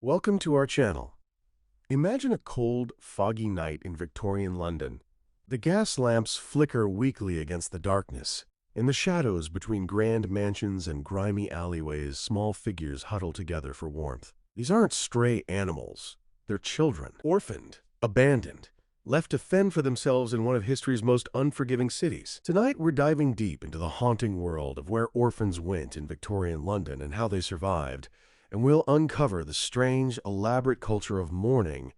Welcome to our channel. Imagine a cold, foggy night in Victorian London. The gas lamps flicker weakly against the darkness. In the shadows between grand mansions and grimy alleyways, small figures huddle together for warmth. These aren't stray animals. They're children, orphaned, abandoned, left to fend for themselves in one of history's most unforgiving cities. Tonight, we're diving deep into the haunting world of where orphans went in Victorian London and how they survived, and we'll uncover the strange, elaborate culture of mourning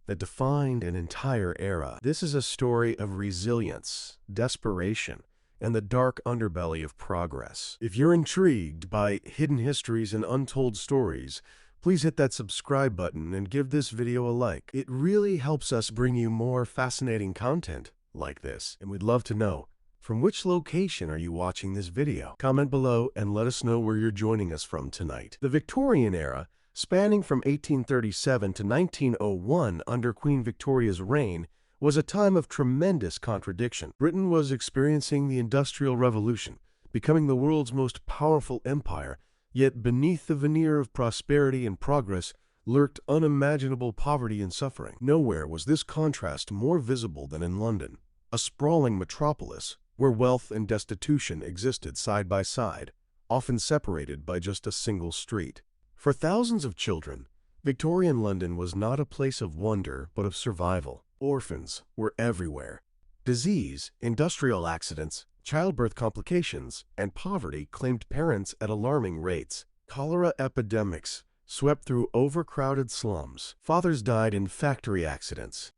that defined an entire era. This is a story of resilience, desperation, and the dark underbelly of progress. If you're intrigued by hidden histories and untold stories, please hit that subscribe button and give this video a like. It really helps us bring you more fascinating content like this, and we'd love to know, from which location are you watching this video? Comment below and let us know where you're joining us from tonight. The Victorian era, spanning from 1837 to 1901 under Queen Victoria's reign, was a time of tremendous contradiction. Britain was experiencing the Industrial Revolution, becoming the world's most powerful empire, yet beneath the veneer of prosperity and progress lurked unimaginable poverty and suffering. Nowhere was this contrast more visible than in London, a sprawling metropolis where wealth and destitution existed side by side, often separated by just a single street. For thousands of children, Victorian London was not a place of wonder but of survival. Orphans were everywhere. Disease, industrial accidents, childbirth complications, and poverty claimed parents at alarming rates. Cholera epidemics swept through overcrowded slums. Fathers died in factory accidents.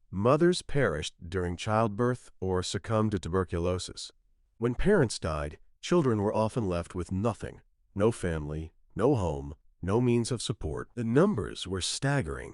Mothers perished during childbirth or succumbed to tuberculosis. When parents died, children were often left with nothing. No family, no home, no means of support. The numbers were staggering.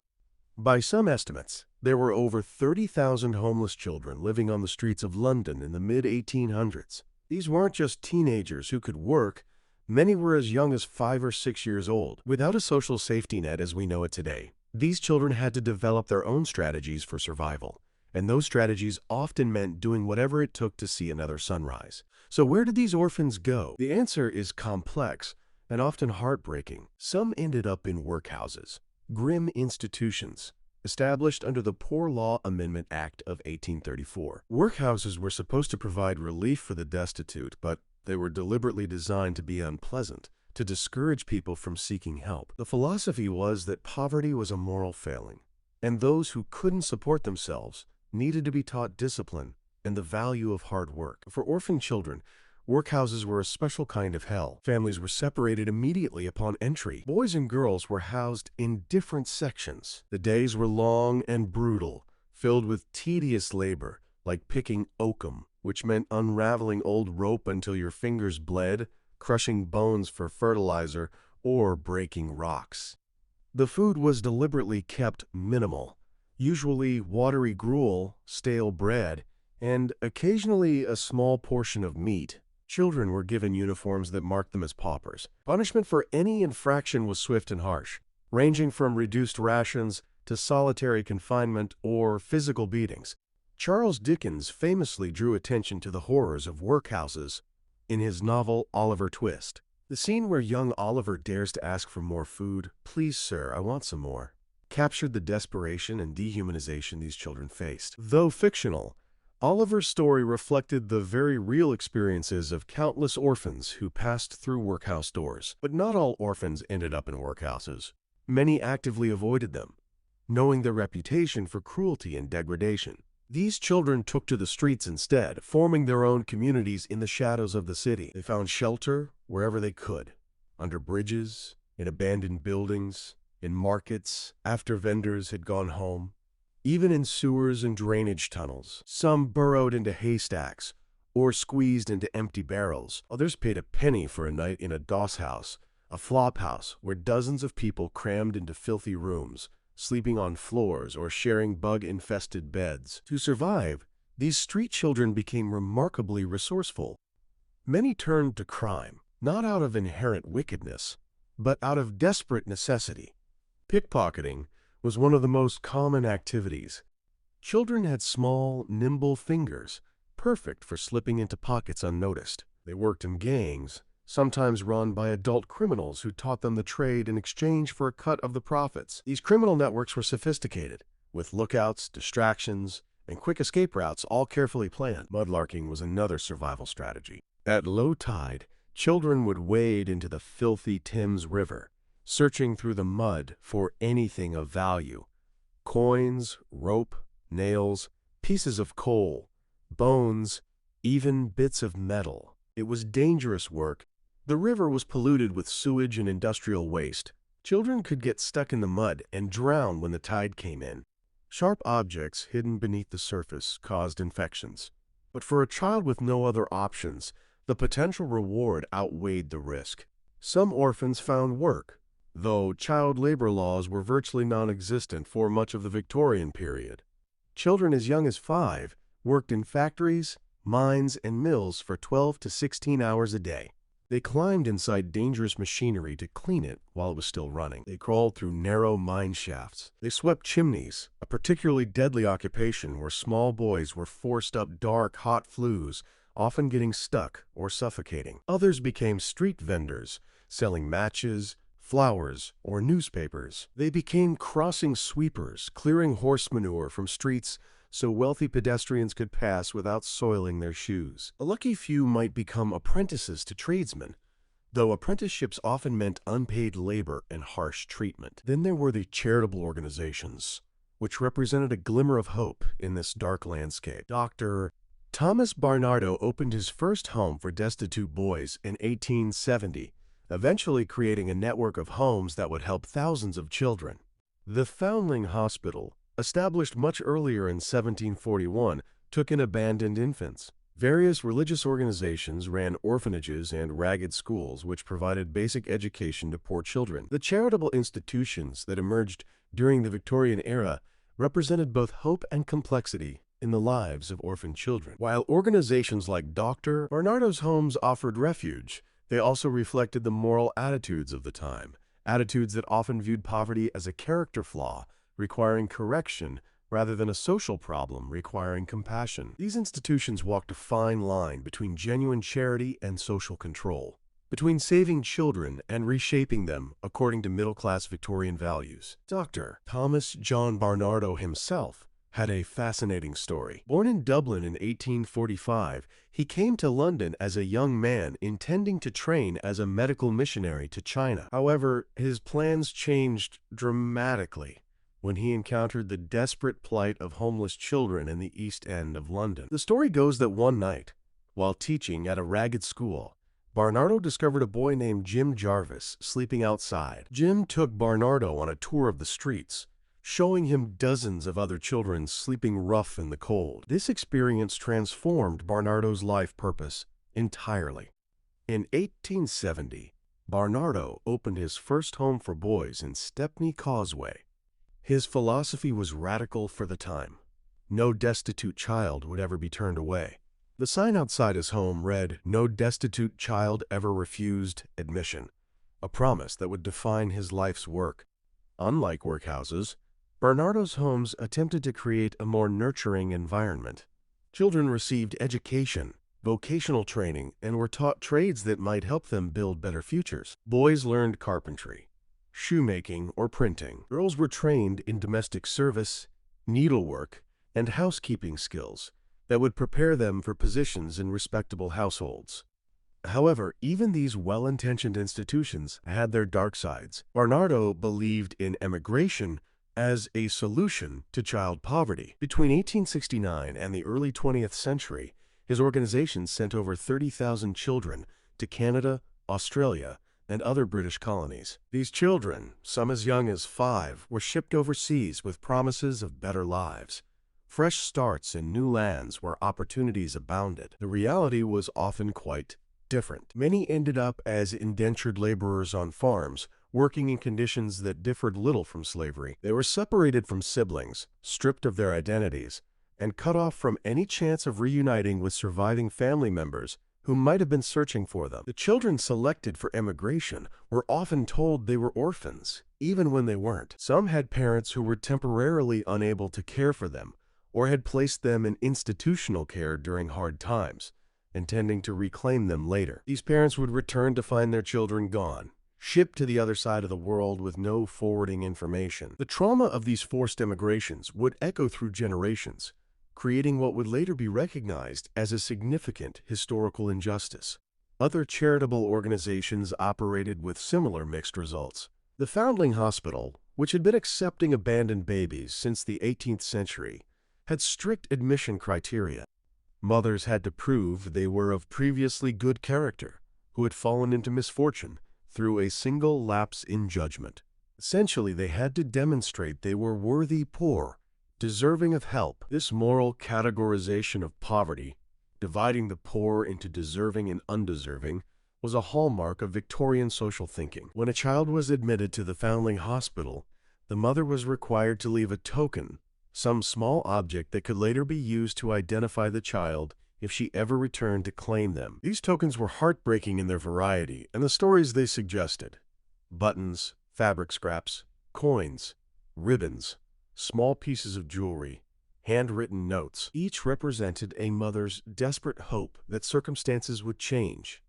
By some estimates, there were over 30,000 homeless children living on the streets of London in the mid-1800s. These weren't just teenagers who could work. Many were as young as 5 or 6 years old. Without a social safety net as we know it today, these children had to develop their own strategies for survival, and those strategies often meant doing whatever it took to see another sunrise. So where did these orphans go? The answer is complex and often heartbreaking. Some ended up in workhouses, grim institutions, established under the Poor Law Amendment Act of 1834. Workhouses were supposed to provide relief for the destitute, but they were deliberately designed to be unpleasant, to discourage people from seeking help. The philosophy was that poverty was a moral failing, and those who couldn't support themselves needed to be taught discipline and the value of hard work. For orphan children, workhouses were a special kind of hell. Families were separated immediately upon entry. Boys and girls were housed in different sections. The days were long and brutal, filled with tedious labor, like picking oakum, which meant unraveling old rope until your fingers bled, crushing bones for fertilizer, or breaking rocks. The food was deliberately kept minimal, usually watery gruel, stale bread, and occasionally a small portion of meat. Children were given uniforms that marked them as paupers. Punishment for any infraction was swift and harsh, ranging from reduced rations to solitary confinement or physical beatings. Charles Dickens famously drew attention to the horrors of workhouses in his novel Oliver Twist. The scene where young Oliver dares to ask for more food, "Please, sir, I want some more," captured the desperation and dehumanization these children faced. Though fictional, Oliver's story reflected the very real experiences of countless orphans who passed through workhouse doors. But not all orphans ended up in workhouses. Many actively avoided them, knowing their reputation for cruelty and degradation. These children took to the streets instead, forming their own communities in the shadows of the city. They found shelter wherever they could, under bridges, in abandoned buildings, in markets, after vendors had gone home, even in sewers and drainage tunnels. Some burrowed into haystacks or squeezed into empty barrels. Others paid a penny for a night in a doss house, a flop house where dozens of people crammed into filthy rooms, sleeping on floors or sharing bug-infested beds. To survive, these street children became remarkably resourceful. Many turned to crime, not out of inherent wickedness, but out of desperate necessity. Pickpocketing was one of the most common activities. Children had small, nimble fingers, perfect for slipping into pockets unnoticed. They worked in gangs, sometimes run by adult criminals who taught them the trade in exchange for a cut of the profits. These criminal networks were sophisticated, with lookouts, distractions, and quick escape routes all carefully planned. Mudlarking was another survival strategy. At low tide, children would wade into the filthy Thames River, searching through the mud for anything of value: coins, rope, nails, pieces of coal, bones, even bits of metal. It was dangerous work. The river was polluted with sewage and industrial waste. Children could get stuck in the mud and drown when the tide came in. Sharp objects hidden beneath the surface caused infections. But for a child with no other options, the potential reward outweighed the risk. Some orphans found work, though child labor laws were virtually non-existent for much of the Victorian period. Children as young as 5 worked in factories, mines, and mills for 12 to 16 hours a day. They climbed inside dangerous machinery to clean it while it was still running. They crawled through narrow mine shafts. They swept chimneys, a particularly deadly occupation where small boys were forced up dark, hot flues, often getting stuck or suffocating. Others became street vendors, selling matches, flowers, or newspapers. They became crossing sweepers, clearing horse manure from streets so wealthy pedestrians could pass without soiling their shoes. A lucky few might become apprentices to tradesmen, though apprenticeships often meant unpaid labor and harsh treatment. Then there were the charitable organizations, which represented a glimmer of hope in this dark landscape. Dr. Thomas Barnardo opened his first home for destitute boys in 1870, eventually creating a network of homes that would help thousands of children. The Foundling Hospital, established much earlier in 1741, took in abandoned infants. Various religious organizations ran orphanages and ragged schools which provided basic education to poor children. The charitable institutions that emerged during the Victorian era represented both hope and complexity in the lives of orphan children. While organizations like Dr. Barnardo's homes offered refuge, they also reflected the moral attitudes of the time, attitudes that often viewed poverty as a character flaw, requiring correction rather than a social problem requiring compassion. These institutions walked a fine line between genuine charity and social control, between saving children and reshaping them according to middle-class Victorian values. Dr. Thomas John Barnardo himself had a fascinating story. Born in Dublin in 1845, he came to London as a young man intending to train as a medical missionary to China. However, his plans changed dramatically when he encountered the desperate plight of homeless children in the East End of London. The story goes that one night, while teaching at a ragged school, Barnardo discovered a boy named Jim Jarvis sleeping outside. Jim took Barnardo on a tour of the streets, showing him dozens of other children sleeping rough in the cold. This experience transformed Barnardo's life purpose entirely. In 1870, Barnardo opened his first home for boys in Stepney Causeway. His philosophy was radical for the time. No destitute child would ever be turned away. The sign outside his home read, "No destitute child ever refused admission," a promise that would define his life's work. Unlike workhouses, Barnardo's homes attempted to create a more nurturing environment. Children received education, vocational training, and were taught trades that might help them build better futures. Boys learned carpentry, shoemaking, or printing. Girls were trained in domestic service, needlework, and housekeeping skills that would prepare them for positions in respectable households. However, even these well-intentioned institutions had their dark sides. Barnardo believed in emigration as a solution to child poverty. Between 1869 and the early 20th century, his organization sent over 30,000 children to Canada, Australia, and other British colonies. These children, some as young as 5, were shipped overseas with promises of better lives, fresh starts in new lands where opportunities abounded. The reality was often quite different. Many ended up as indentured laborers on farms, working in conditions that differed little from slavery. They were separated from siblings, stripped of their identities, and cut off from any chance of reuniting with surviving family members who might have been searching for them. The children selected for emigration were often told they were orphans, even when they weren't. Some had parents who were temporarily unable to care for them, or had placed them in institutional care during hard times. intending to reclaim them later. These parents would return to find their children gone, shipped to the other side of the world with no forwarding information. The trauma of these forced emigrations would echo through generations, creating what would later be recognized as a significant historical injustice. Other charitable organizations operated with similar mixed results. The Foundling Hospital, which had been accepting abandoned babies since the 18th century, had strict admission criteria. Mothers had to prove they were of previously good character, who had fallen into misfortune through a single lapse in judgment. Essentially, they had to demonstrate they were worthy poor, deserving of help. This moral categorization of poverty, dividing the poor into deserving and undeserving, was a hallmark of Victorian social thinking. When a child was admitted to the Foundling Hospital, the mother was required to leave a token, some small object that could later be used to identify the child if she ever returned to claim them. These tokens were heartbreaking in their variety and the stories they suggested. Buttons, fabric scraps, coins, ribbons, small pieces of jewelry, handwritten notes. Each represented a mother's desperate hope that circumstances would change,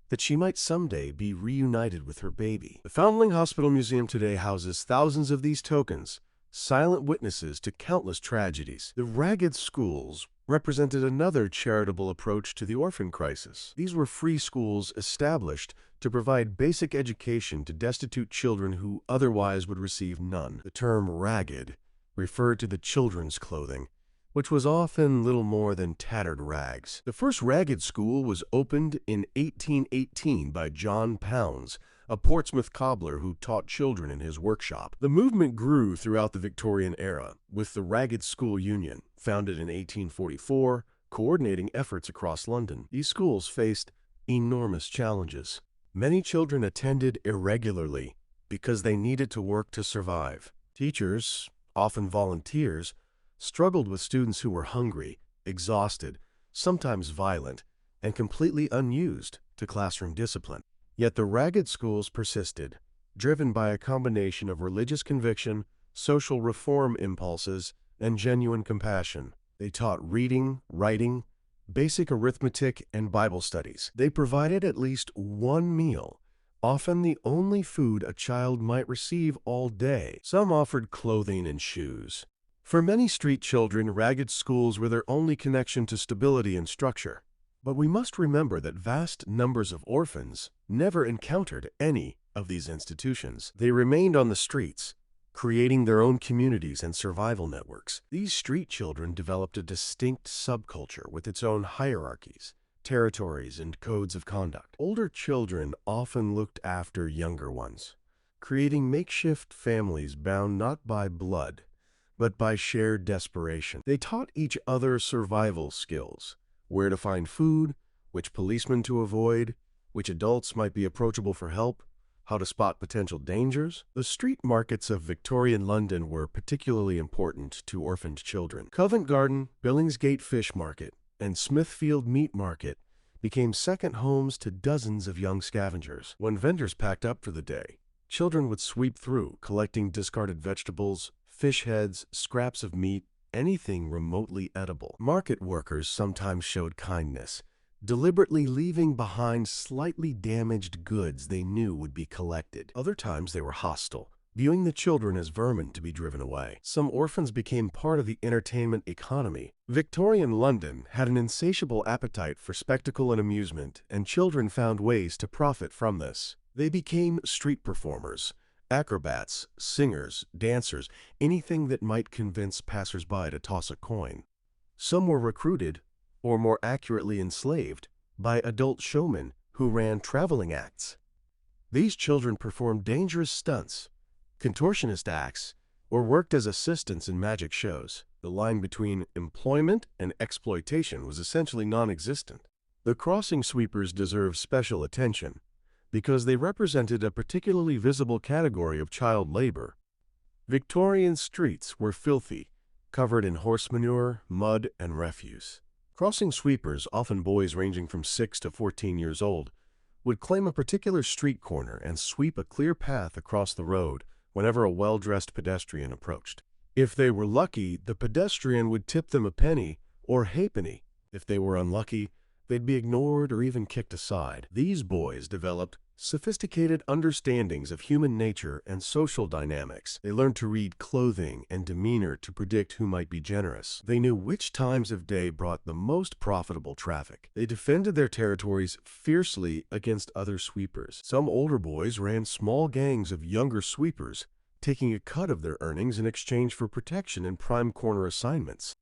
that she might someday be reunited with her baby. The Foundling Hospital Museum today houses thousands of these tokens, silent witnesses to countless tragedies. The Ragged Schools represented another charitable approach to the orphan crisis. These were free schools established to provide basic education to destitute children who otherwise would receive none. The term ragged referred to the children's clothing, which was often little more than tattered rags. The first Ragged School was opened in 1818 by John Pounds, a Portsmouth cobbler who taught children in his workshop. The movement grew throughout the Victorian era, with the Ragged School Union, founded in 1844, coordinating efforts across London. These schools faced enormous challenges. Many children attended irregularly because they needed to work to survive. Teachers, often volunteers, struggled with students who were hungry, exhausted, sometimes violent, and completely unused to classroom discipline. Yet the Ragged Schools persisted, driven by a combination of religious conviction, social reform impulses, and genuine compassion. They taught reading, writing, basic arithmetic, and Bible studies. They provided at least one meal, often the only food a child might receive all day. Some offered clothing and shoes. For many street children, Ragged Schools were their only connection to stability and structure. But we must remember that vast numbers of orphans never encountered any of these institutions. They remained on the streets, creating their own communities and survival networks. These street children developed a distinct subculture with its own hierarchies, territories, and codes of conduct. Older children often looked after younger ones, creating makeshift families bound not by blood, but by shared desperation. They taught each other survival skills, where to find food, which policemen to avoid, which adults might be approachable for help, how to spot potential dangers. The street markets of Victorian London were particularly important to orphaned children. Covent Garden, Billingsgate Fish Market, and Smithfield Meat Market became second homes to dozens of young scavengers. When vendors packed up for the day, children would sweep through, collecting discarded vegetables, fish heads, scraps of meat, anything remotely edible. Market workers sometimes showed kindness, deliberately leaving behind slightly damaged goods they knew would be collected. Other times they were hostile, viewing the children as vermin to be driven away. Some orphans became part of the entertainment economy. Victorian London had an insatiable appetite for spectacle and amusement, and children found ways to profit from this. They became street performers, acrobats, singers, dancers, anything that might convince passers-by to toss a coin. Some were recruited, or more accurately enslaved, by adult showmen who ran traveling acts. These children performed dangerous stunts, contortionist acts, or worked as assistants in magic shows. The line between employment and exploitation was essentially non-existent. The crossing sweepers deserve special attention because they represented a particularly visible category of child labor. Victorian streets were filthy, covered in horse manure, mud, and refuse. Crossing sweepers, often boys ranging from 6 to 14 years old, would claim a particular street corner and sweep a clear path across the road whenever a well-dressed pedestrian approached. If they were lucky, the pedestrian would tip them a penny or halfpenny. If they were unlucky, they'd be ignored or even kicked aside. These boys developed sophisticated understandings of human nature and social dynamics. They learned to read clothing and demeanor to predict who might be generous. They knew which times of day brought the most profitable traffic. They defended their territories fiercely against other sweepers. Some older boys ran small gangs of younger sweepers, taking a cut of their earnings in exchange for protection and prime corner assignments.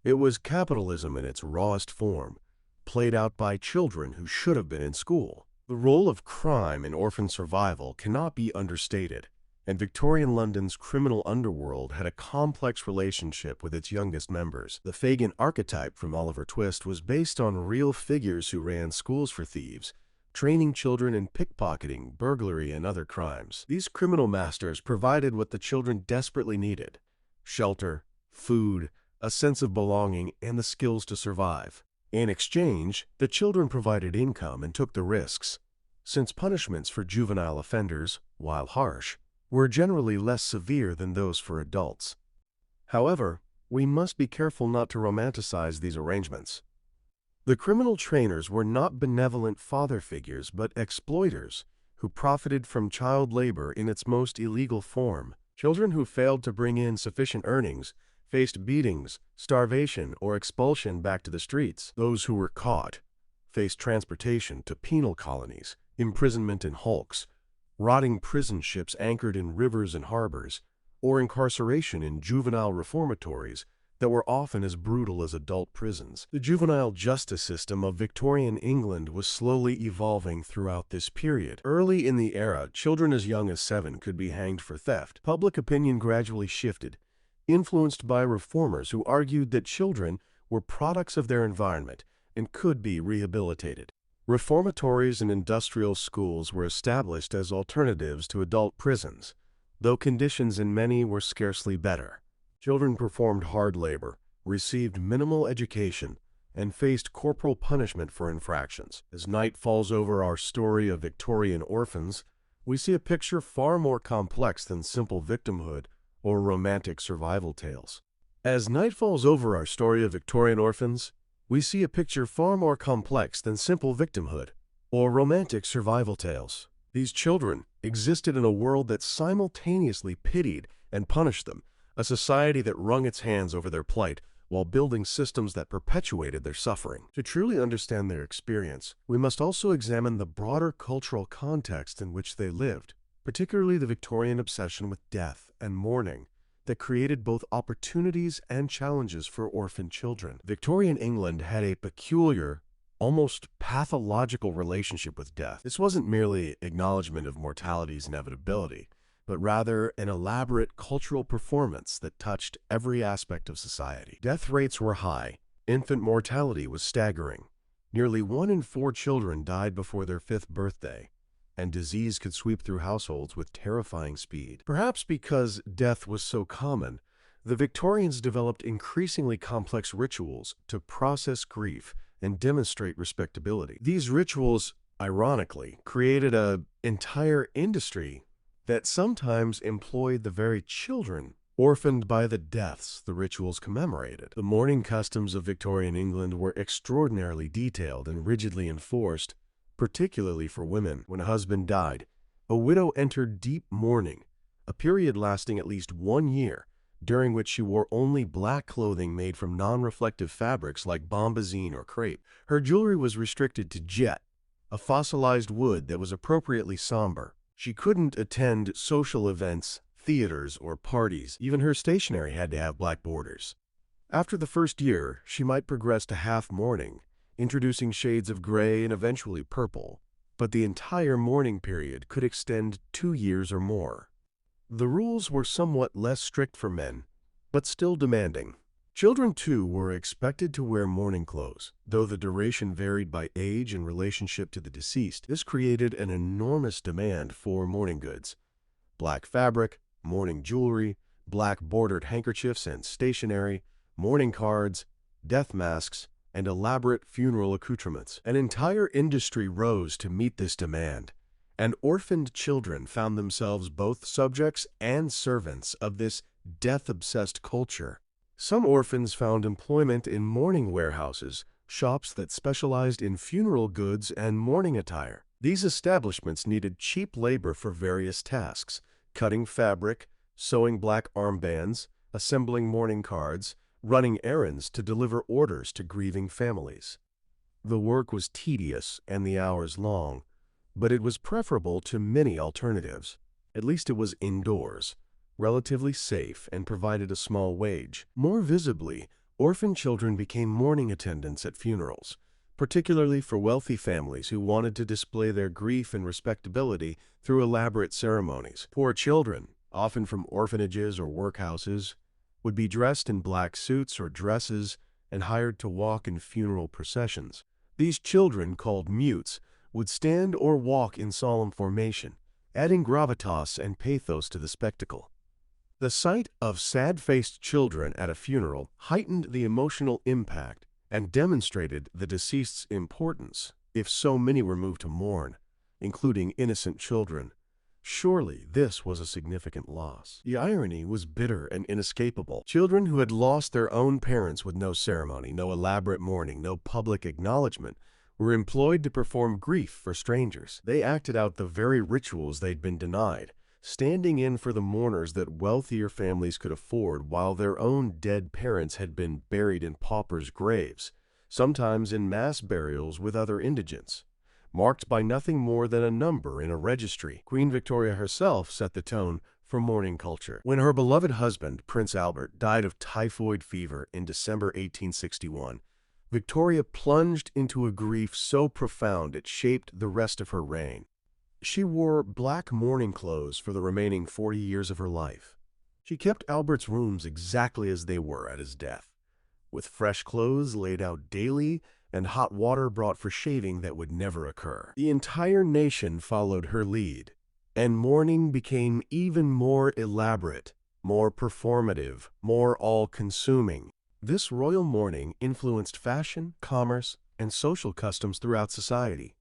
It was capitalism in its rawest form, played out by children who should have been in school. The role of crime in orphan survival cannot be understated, and Victorian London's criminal underworld had a complex relationship with its youngest members. The Fagin archetype from Oliver Twist was based on real figures who ran schools for thieves, training children in pickpocketing, burglary, and other crimes. These criminal masters provided what the children desperately needed: shelter, food, a sense of belonging, and the skills to survive. In exchange, the children provided income and took the risks, since punishments for juvenile offenders, while harsh, were generally less severe than those for adults. However, we must be careful not to romanticize these arrangements. The criminal trainers were not benevolent father figures but exploiters who profited from child labor in its most illegal form. Children who failed to bring in sufficient earnings faced beatings, starvation, or expulsion back to the streets. Those who were caught faced transportation to penal colonies, imprisonment in hulks, rotting prison ships anchored in rivers and harbors, or incarceration in juvenile reformatories that were often as brutal as adult prisons. The juvenile justice system of Victorian England was slowly evolving throughout this period. Early in the era, children as young as 7 could be hanged for theft. Public opinion gradually shifted, influenced by reformers who argued that children were products of their environment and could be rehabilitated. Reformatories and industrial schools were established as alternatives to adult prisons, though conditions in many were scarcely better. Children performed hard labor, received minimal education, and faced corporal punishment for infractions. As night falls over our story of Victorian orphans, we see a picture far more complex than simple victimhood or romantic survival tales. As night falls over our story of Victorian orphans, we see a picture far more complex than simple victimhood or romantic survival tales. These children existed in a world that simultaneously pitied and punished them, a society that wrung its hands over their plight while building systems that perpetuated their suffering. To truly understand their experience, we must also examine the broader cultural context in which they lived, particularly the Victorian obsession with death and mourning that created both opportunities and challenges for orphan children. Victorian England had a peculiar, almost pathological relationship with death. This wasn't merely acknowledgement of mortality's inevitability, but rather an elaborate cultural performance that touched every aspect of society. Death rates were high. Infant mortality was staggering. Nearly 1 in 4 children died before their 5th birthday, and disease could sweep through households with terrifying speed. Perhaps because death was so common, the Victorians developed increasingly complex rituals to process grief and demonstrate respectability. These rituals, ironically, created an entire industry that sometimes employed the very children orphaned by the deaths the rituals commemorated. The mourning customs of Victorian England were extraordinarily detailed and rigidly enforced, particularly for women. When a husband died, a widow entered deep mourning, a period lasting at least 1 year, during which she wore only black clothing made from non-reflective fabrics like bombazine or crepe. Her jewelry was restricted to jet, a fossilized wood that was appropriately somber. She couldn't attend social events, theaters, or parties. Even her stationery had to have black borders. After the first year, she might progress to half mourning, introducing shades of gray and eventually purple, but the entire mourning period could extend 2 years or more. The rules were somewhat less strict for men, but still demanding. Children, too, were expected to wear mourning clothes, though the duration varied by age and relationship to the deceased. This created an enormous demand for mourning goods: black fabric, mourning jewelry, black bordered handkerchiefs and stationery, mourning cards, death masks, and elaborate funeral accoutrements. An entire industry rose to meet this demand, and orphaned children found themselves both subjects and servants of this death-obsessed culture. Some orphans found employment in mourning warehouses, shops that specialized in funeral goods and mourning attire. These establishments needed cheap labor for various tasks: cutting fabric, sewing black armbands, assembling mourning cards, running errands to deliver orders to grieving families. The work was tedious and the hours long, but it was preferable to many alternatives. At least it was indoors, relatively safe, and provided a small wage. More visibly, orphan children became mourning attendants at funerals, particularly for wealthy families who wanted to display their grief and respectability through elaborate ceremonies. Poor children, often from orphanages or workhouses, would be dressed in black suits or dresses and hired to walk in funeral processions. These children, called mutes, would stand or walk in solemn formation, adding gravitas and pathos to the spectacle. The sight of sad-faced children at a funeral heightened the emotional impact and demonstrated the deceased's importance. If so many were moved to mourn, including innocent children, surely this was a significant loss. The irony was bitter and inescapable. Children who had lost their own parents with no ceremony, no elaborate mourning, no public acknowledgement, were employed to perform grief for strangers. They acted out the very rituals they'd been denied, standing in for the mourners that wealthier families could afford while their own dead parents had been buried in paupers' graves, sometimes in mass burials with other indigents, marked by nothing more than a number in a registry. Queen Victoria herself set the tone for mourning culture. When her beloved husband, Prince Albert, died of typhoid fever in December 1861, Victoria plunged into a grief so profound it shaped the rest of her reign. She wore black mourning clothes for the remaining 40 years of her life. She kept Albert's rooms exactly as they were at his death, with fresh clothes laid out daily and hot water brought for shaving that would never occur. The entire nation followed her lead, and mourning became even more elaborate, more performative, more all-consuming. This royal mourning influenced fashion, commerce, and social customs throughout society.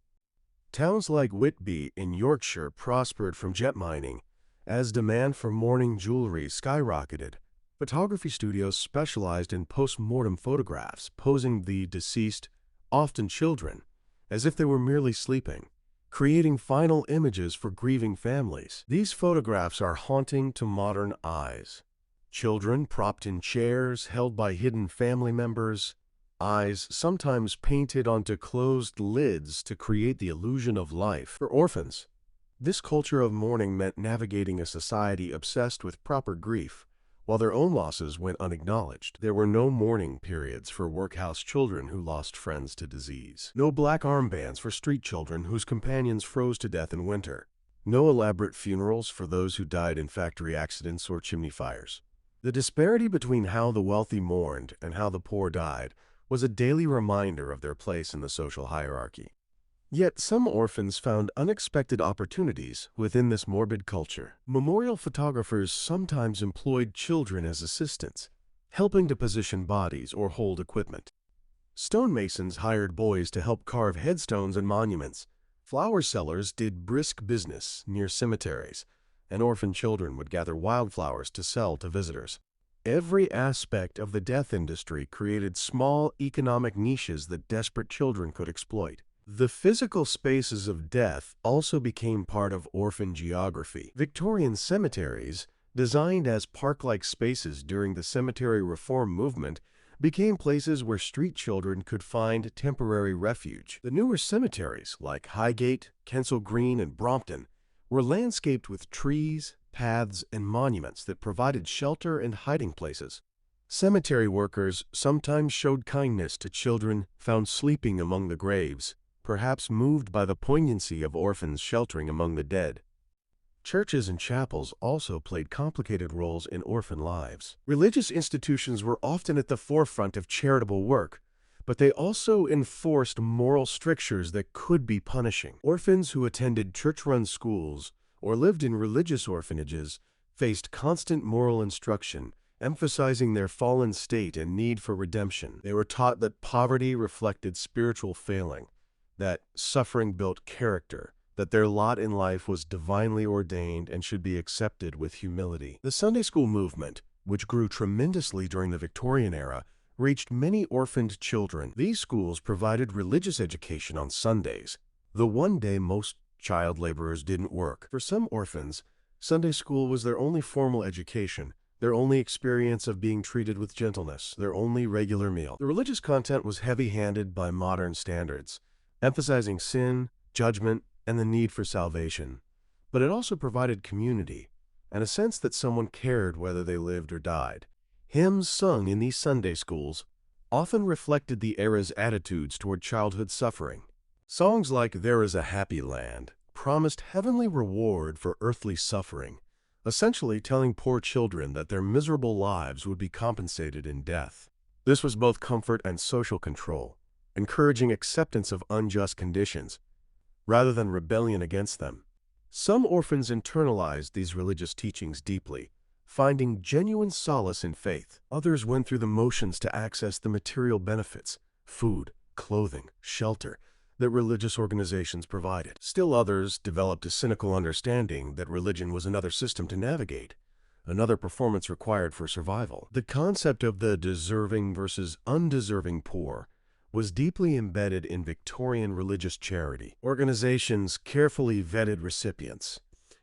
Towns like Whitby in Yorkshire prospered from jet mining, as demand for mourning jewelry skyrocketed. Photography studios specialized in post-mortem photographs, posing the deceased, often children, as if they were merely sleeping, creating final images for grieving families. These photographs are haunting to modern eyes. Children propped in chairs, held by hidden family members, eyes sometimes painted onto closed lids to create the illusion of life. For orphans, this culture of mourning meant navigating a society obsessed with proper grief, while their own losses went unacknowledged. There were no mourning periods for workhouse children who lost friends to disease. No black armbands for street children whose companions froze to death in winter. No elaborate funerals for those who died in factory accidents or chimney fires. The disparity between how the wealthy mourned and how the poor died was a daily reminder of their place in the social hierarchy. Yet some orphans found unexpected opportunities within this morbid culture. Memorial photographers sometimes employed children as assistants, helping to position bodies or hold equipment. Stonemasons hired boys to help carve headstones and monuments. Flower sellers did brisk business near cemeteries, and orphan children would gather wildflowers to sell to visitors. Every aspect of the death industry created small economic niches that desperate children could exploit. The physical spaces of death also became part of orphan geography. Victorian cemeteries, designed as park-like spaces during the cemetery reform movement, became places where street children could find temporary refuge. The newer cemeteries, like Highgate, Kensal Green, and Brompton, were landscaped with trees, paths, and monuments that provided shelter and hiding places. Cemetery workers sometimes showed kindness to children found sleeping among the graves, perhaps moved by the poignancy of orphans sheltering among the dead. Churches and chapels also played complicated roles in orphan lives. Religious institutions were often at the forefront of charitable work, but they also enforced moral strictures that could be punishing. Orphans who attended church-run schools or lived in religious orphanages faced constant moral instruction, emphasizing their fallen state and need for redemption. They were taught that poverty reflected spiritual failing, that suffering built character, that their lot in life was divinely ordained and should be accepted with humility. The Sunday school movement, which grew tremendously during the Victorian era, reached many orphaned children. These schools provided religious education on Sundays, the one day most child laborers didn't work. For some orphans, Sunday school was their only formal education, their only experience of being treated with gentleness, their only regular meal. The religious content was heavy-handed by modern standards, emphasizing sin, judgment, and the need for salvation. But it also provided community, and a sense that someone cared whether they lived or died. Hymns sung in these Sunday schools often reflected the era's attitudes toward childhood suffering. Songs like "There is a Happy Land" promised heavenly reward for earthly suffering, essentially telling poor children that their miserable lives would be compensated in death. This was both comfort and social control, encouraging acceptance of unjust conditions, rather than rebellion against them. Some orphans internalized these religious teachings deeply, finding genuine solace in faith. Others went through the motions to access the material benefits, food, clothing, shelter, that religious organizations provided. Still others developed a cynical understanding that religion was another system to navigate, another performance required for survival. The concept of the deserving versus undeserving poor was deeply embedded in Victorian religious charity. Organizations carefully vetted recipients,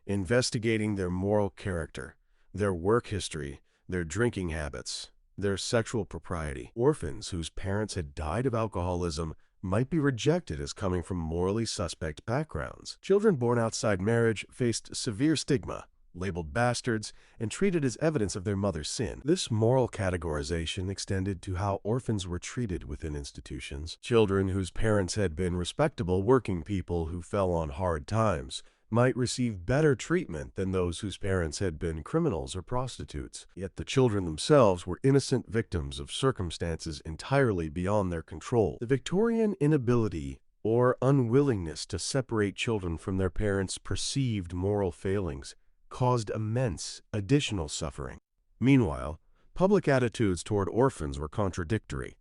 investigating their moral character, their work history, their drinking habits, their sexual propriety. Orphans whose parents had died of alcoholism might be rejected as coming from morally suspect backgrounds. Children born outside marriage faced severe stigma, labeled bastards, and treated as evidence of their mother's sin. This moral categorization extended to how orphans were treated within institutions. Children whose parents had been respectable working people who fell on hard times might receive better treatment than those whose parents had been criminals or prostitutes. Yet the children themselves were innocent victims of circumstances entirely beyond their control. The Victorian inability or unwillingness to separate children from their parents' perceived moral failings caused immense additional suffering. Meanwhile, public attitudes toward orphans were contradictory.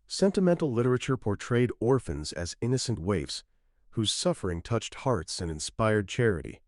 Sentimental literature portrayed orphans as innocent waifs whose suffering touched hearts and inspired charity.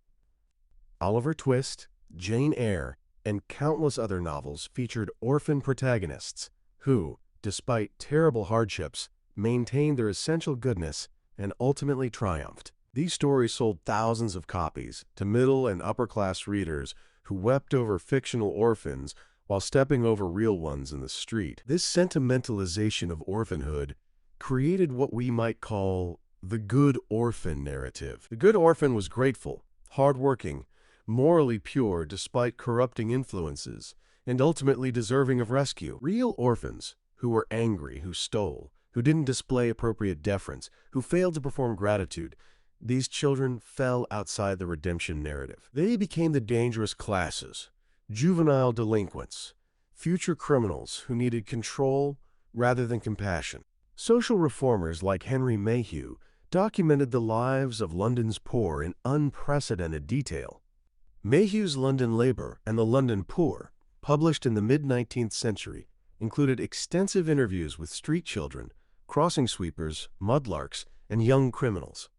Oliver Twist, Jane Eyre, and countless other novels featured orphan protagonists who, despite terrible hardships, maintained their essential goodness and ultimately triumphed. These stories sold thousands of copies to middle and upper-class readers who wept over fictional orphans while stepping over real ones in the street. This sentimentalization of orphanhood created what we might call the good orphan narrative. The good orphan was grateful, hardworking, morally pure despite corrupting influences, and ultimately deserving of rescue. Real orphans, who were angry, who stole, who didn't display appropriate deference, who failed to perform gratitude, these children fell outside the redemption narrative. They became the dangerous classes, juvenile delinquents, future criminals who needed control rather than compassion. Social reformers like Henry Mayhew documented the lives of London's poor in unprecedented detail. Mayhew's London Labor and the London Poor, published in the mid-19th century, included extensive interviews with street children, crossing sweepers, mudlarks, and young criminals.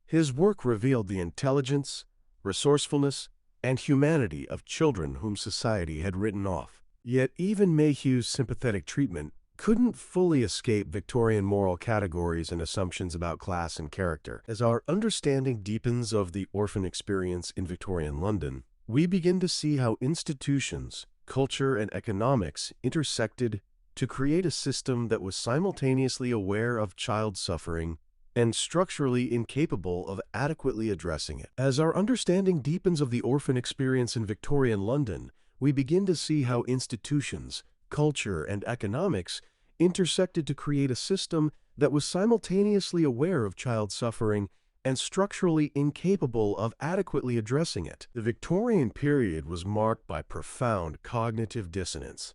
His work revealed the intelligence, resourcefulness, and humanity of children whom society had written off. Yet even Mayhew's sympathetic treatment couldn't fully escape Victorian moral categories and assumptions about class and character. As our understanding deepens of the orphan experience in Victorian London, we begin to see how institutions, culture, and economics intersected to create a system that was simultaneously aware of child suffering and structurally incapable of adequately addressing it. As our understanding deepens of the orphan experience in Victorian London, we begin to see how institutions, culture, and economics intersected to create a system that was simultaneously aware of child suffering and structurally incapable of adequately addressing it. The Victorian period was marked by profound cognitive dissonance,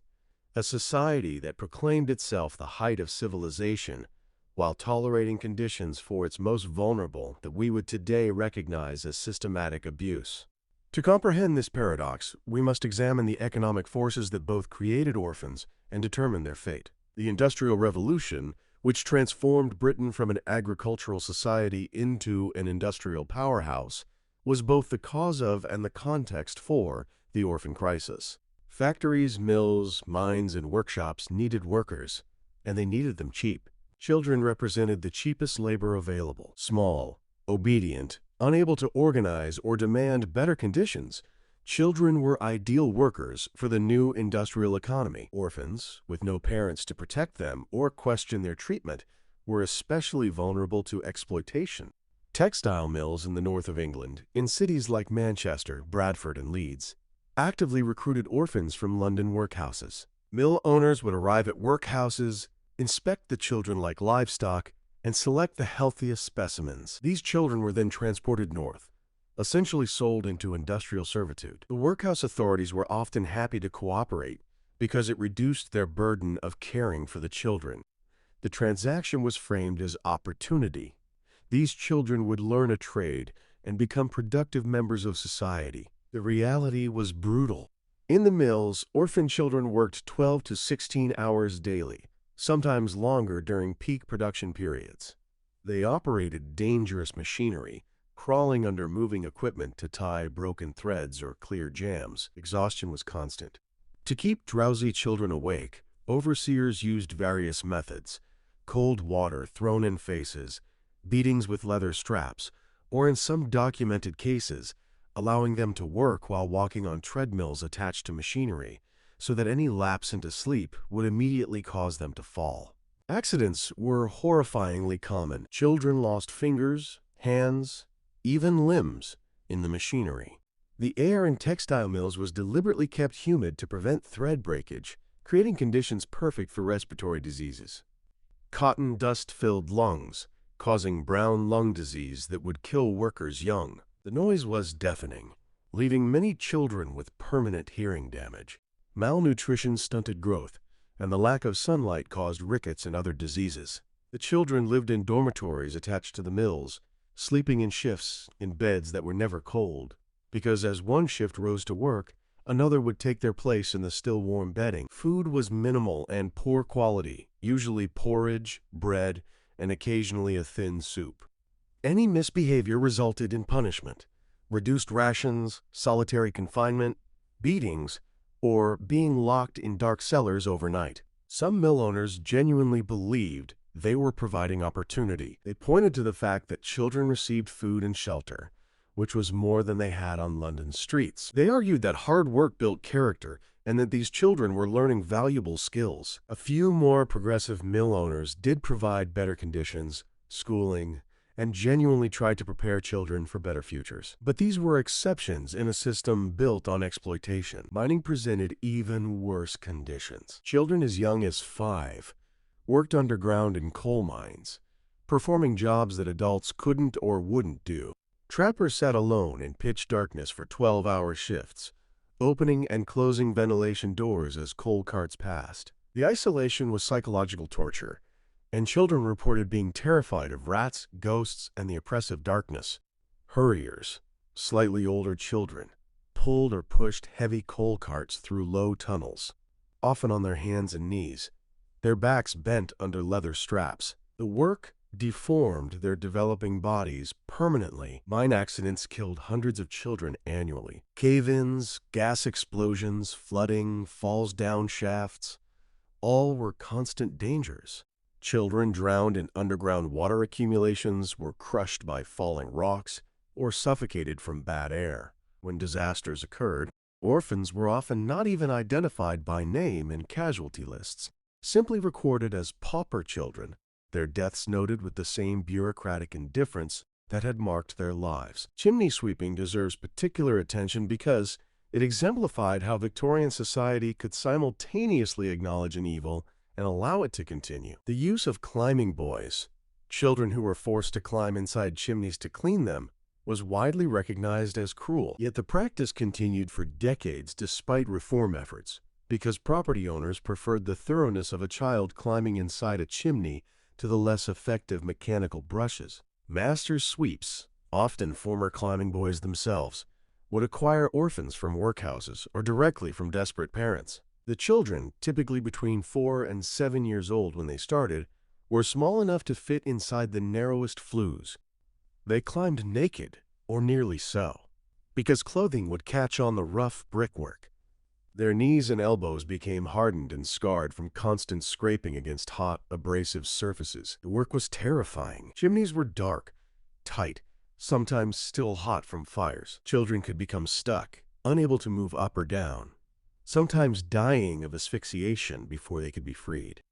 a society that proclaimed itself the height of civilization while tolerating conditions for its most vulnerable that we would today recognize as systematic abuse. To comprehend this paradox, we must examine the economic forces that both created orphans and determined their fate. The Industrial Revolution, which transformed Britain from an agricultural society into an industrial powerhouse, was both the cause of and the context for the orphan crisis. Factories, mills, mines, and workshops needed workers, and they needed them cheap. Children represented the cheapest labor available. Small, obedient, unable to organize or demand better conditions, children were ideal workers for the new industrial economy. Orphans, with no parents to protect them or question their treatment, were especially vulnerable to exploitation. Textile mills in the north of England, in cities like Manchester, Bradford, and Leeds, actively recruited orphans from London workhouses. Mill owners would arrive at workhouses, inspect the children like livestock, and select the healthiest specimens. These children were then transported north, essentially sold into industrial servitude. The workhouse authorities were often happy to cooperate because it reduced their burden of caring for the children. The transaction was framed as opportunity. These children would learn a trade and become productive members of society. The reality was brutal. In the mills, orphan children worked 12 to 16 hours daily, sometimes longer during peak production periods. They operated dangerous machinery, crawling under moving equipment to tie broken threads or clear jams. Exhaustion was constant. To keep drowsy children awake, overseers used various methods: cold water thrown in faces, beatings with leather straps, or in some documented cases, allowing them to work while walking on treadmills attached to machinery, so that any lapse into sleep would immediately cause them to fall. Accidents were horrifyingly common. Children lost fingers, hands, even limbs in the machinery. The air in textile mills was deliberately kept humid to prevent thread breakage, creating conditions perfect for respiratory diseases. Cotton dust filled lungs, causing brown lung disease that would kill workers young. The noise was deafening, leaving many children with permanent hearing damage. Malnutrition stunted growth, and the lack of sunlight caused rickets and other diseases. The children lived in dormitories attached to the mills, sleeping in shifts in beds that were never cold, because as one shift rose to work, another would take their place in the still warm bedding. Food was minimal and poor quality, usually porridge, bread, and occasionally a thin soup. Any misbehavior resulted in punishment: reduced rations, solitary confinement, beatings, or being locked in dark cellars overnight. Some mill owners genuinely believed they were providing opportunity. They pointed to the fact that children received food and shelter, which was more than they had on London's streets. They argued that hard work built character and that these children were learning valuable skills. A few more progressive mill owners did provide better conditions, schooling, and genuinely tried to prepare children for better futures. But these were exceptions in a system built on exploitation. Mining presented even worse conditions. Children as young as 5 worked underground in coal mines, performing jobs that adults couldn't or wouldn't do. Trappers sat alone in pitch darkness for 12-hour shifts, opening and closing ventilation doors as coal carts passed. The isolation was psychological torture, and children reported being terrified of rats, ghosts, and the oppressive darkness. Hurriers, slightly older children, pulled or pushed heavy coal carts through low tunnels, often on their hands and knees, their backs bent under leather straps. The work deformed their developing bodies permanently. Mine accidents killed hundreds of children annually. Cave-ins, gas explosions, flooding, falls down shafts, all were constant dangers. Children drowned in underground water accumulations, were crushed by falling rocks, or suffocated from bad air. When disasters occurred, orphans were often not even identified by name in casualty lists, simply recorded as pauper children, their deaths noted with the same bureaucratic indifference that had marked their lives. Chimney sweeping deserves particular attention because it exemplified how Victorian society could simultaneously acknowledge an evil and allow it to continue. The use of climbing boys, children who were forced to climb inside chimneys to clean them, was widely recognized as cruel. Yet the practice continued for decades despite reform efforts, because property owners preferred the thoroughness of a child climbing inside a chimney to the less effective mechanical brushes. Master sweeps, often former climbing boys themselves, would acquire orphans from workhouses or directly from desperate parents. The children, typically between 4 and 7 years old when they started, were small enough to fit inside the narrowest flues. They climbed naked, or nearly so, because clothing would catch on the rough brickwork. Their knees and elbows became hardened and scarred from constant scraping against hot, abrasive surfaces. The work was terrifying. Chimneys were dark, tight, sometimes still hot from fires. Children could become stuck, unable to move up or down, sometimes dying of asphyxiation before they could be freed.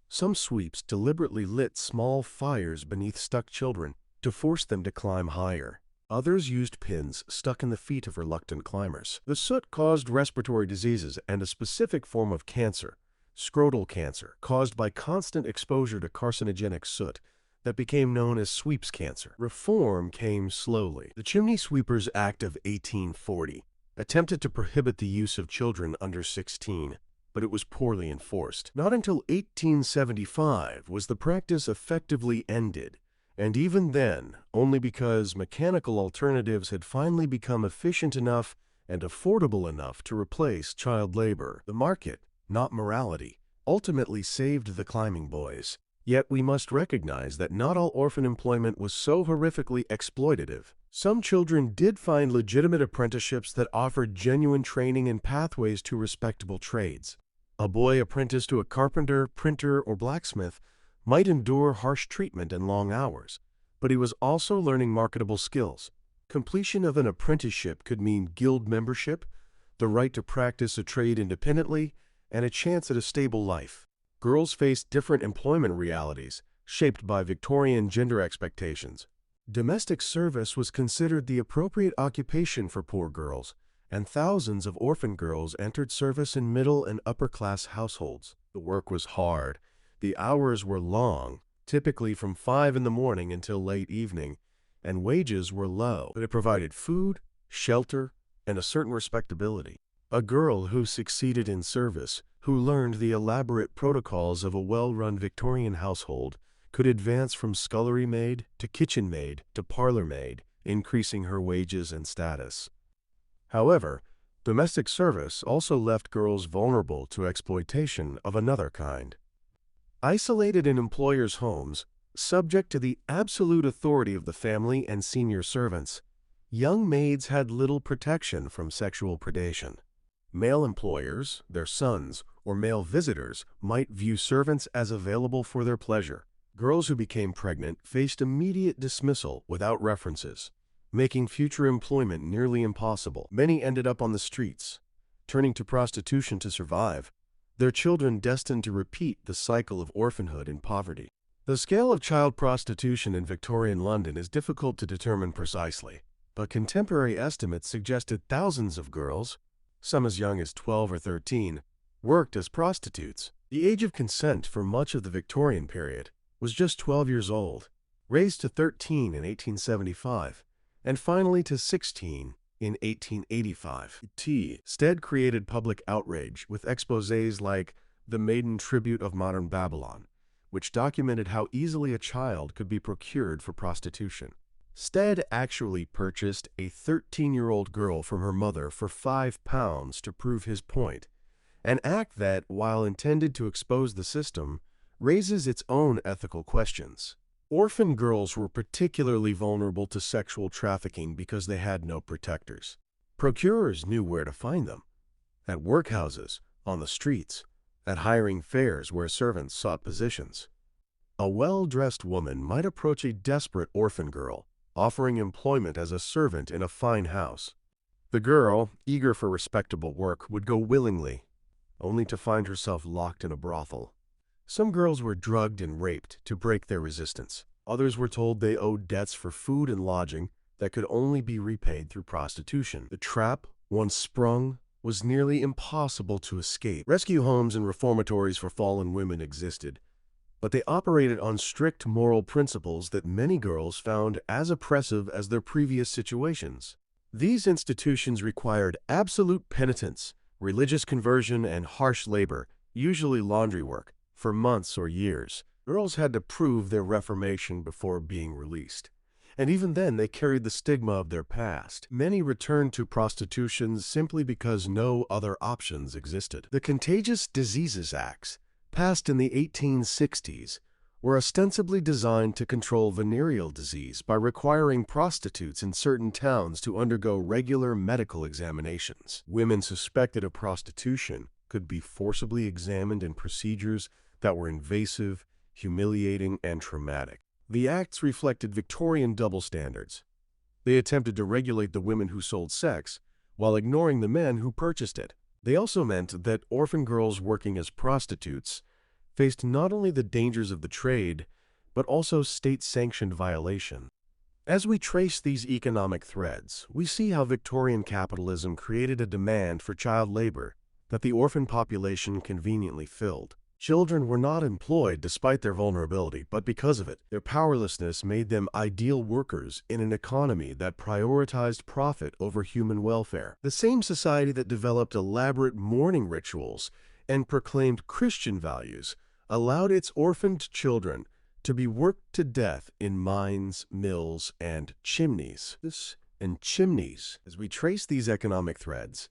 Some sweeps deliberately lit small fires beneath stuck children to force them to climb higher. Others used pins stuck in the feet of reluctant climbers. The soot caused respiratory diseases and a specific form of cancer, scrotal cancer, caused by constant exposure to carcinogenic soot that became known as sweeps cancer. Reform came slowly. The Chimney Sweepers Act of 1840 attempted to prohibit the use of children under 16, but it was poorly enforced. Not until 1875 was the practice effectively ended, and even then, only because mechanical alternatives had finally become efficient enough and affordable enough to replace child labor. The market, not morality, ultimately saved the climbing boys. Yet we must recognize that not all orphan employment was so horrifically exploitative. Some children did find legitimate apprenticeships that offered genuine training and pathways to respectable trades. A boy apprenticed to a carpenter, printer, or blacksmith might endure harsh treatment and long hours, but he was also learning marketable skills. Completion of an apprenticeship could mean guild membership, the right to practice a trade independently, and a chance at a stable life. Girls faced different employment realities, shaped by Victorian gender expectations. Domestic service was considered the appropriate occupation for poor girls, and thousands of orphan girls entered service in middle and upper-class households. The work was hard. The hours were long, typically from 5 in the morning until late evening, and wages were low, but it provided food, shelter, and a certain respectability. A girl who succeeded in service, who learned the elaborate protocols of a well-run Victorian household, could advance from scullery maid to kitchen maid to parlor maid, increasing her wages and status. However, domestic service also left girls vulnerable to exploitation of another kind. Isolated in employers' homes, subject to the absolute authority of the family and senior servants, young maids had little protection from sexual predation. Male employers, their sons, or male visitors might view servants as available for their pleasure. Girls who became pregnant faced immediate dismissal without references, making future employment nearly impossible. Many ended up on the streets, turning to prostitution to survive, their children destined to repeat the cycle of orphanhood and poverty. The scale of child prostitution in Victorian London is difficult to determine precisely, but contemporary estimates suggested thousands of girls, some as young as 12 or 13, worked as prostitutes. The age of consent for much of the Victorian period was just 12 years old, raised to 13 in 1875, and finally to 16 in 1885. Stead created public outrage with exposés like The Maiden Tribute of Modern Babylon, which documented how easily a child could be procured for prostitution. Stead actually purchased a 13-year-old girl from her mother for £5 to prove his point, an act that, while intended to expose the system, raises its own ethical questions. Orphan girls were particularly vulnerable to sexual trafficking because they had no protectors. Procurers knew where to find them: at workhouses, on the streets, at hiring fairs where servants sought positions. A well-dressed woman might approach a desperate orphan girl, offering employment as a servant in a fine house. The girl, eager for respectable work, would go willingly, only to find herself locked in a brothel. Some girls were drugged and raped to break their resistance. Others were told they owed debts for food and lodging that could only be repaid through prostitution. The trap, once sprung, was nearly impossible to escape. Rescue homes and reformatories for fallen women existed, but they operated on strict moral principles that many girls found as oppressive as their previous situations. These institutions required absolute penitence, religious conversion, and harsh labor, usually laundry work, for months or years. Girls had to prove their reformation before being released, and even then they carried the stigma of their past. Many returned to prostitution simply because no other options existed. The Contagious Diseases Acts, passed in the 1860s, were ostensibly designed to control venereal disease by requiring prostitutes in certain towns to undergo regular medical examinations. Women suspected of prostitution could be forcibly examined in procedures that were invasive, humiliating, and traumatic. The acts reflected Victorian double standards. They attempted to regulate the women who sold sex, while ignoring the men who purchased it. They also meant that orphan girls working as prostitutes faced not only the dangers of the trade, but also state-sanctioned violation. As we trace these economic threads, we see how Victorian capitalism created a demand for child labor that the orphan population conveniently filled. Children were not employed despite their vulnerability, but because of it. Their powerlessness made them ideal workers in an economy that prioritized profit over human welfare. The same society that developed elaborate mourning rituals and proclaimed Christian values allowed its orphaned children to be worked to death in mines, mills, and chimneys. As we trace these economic threads,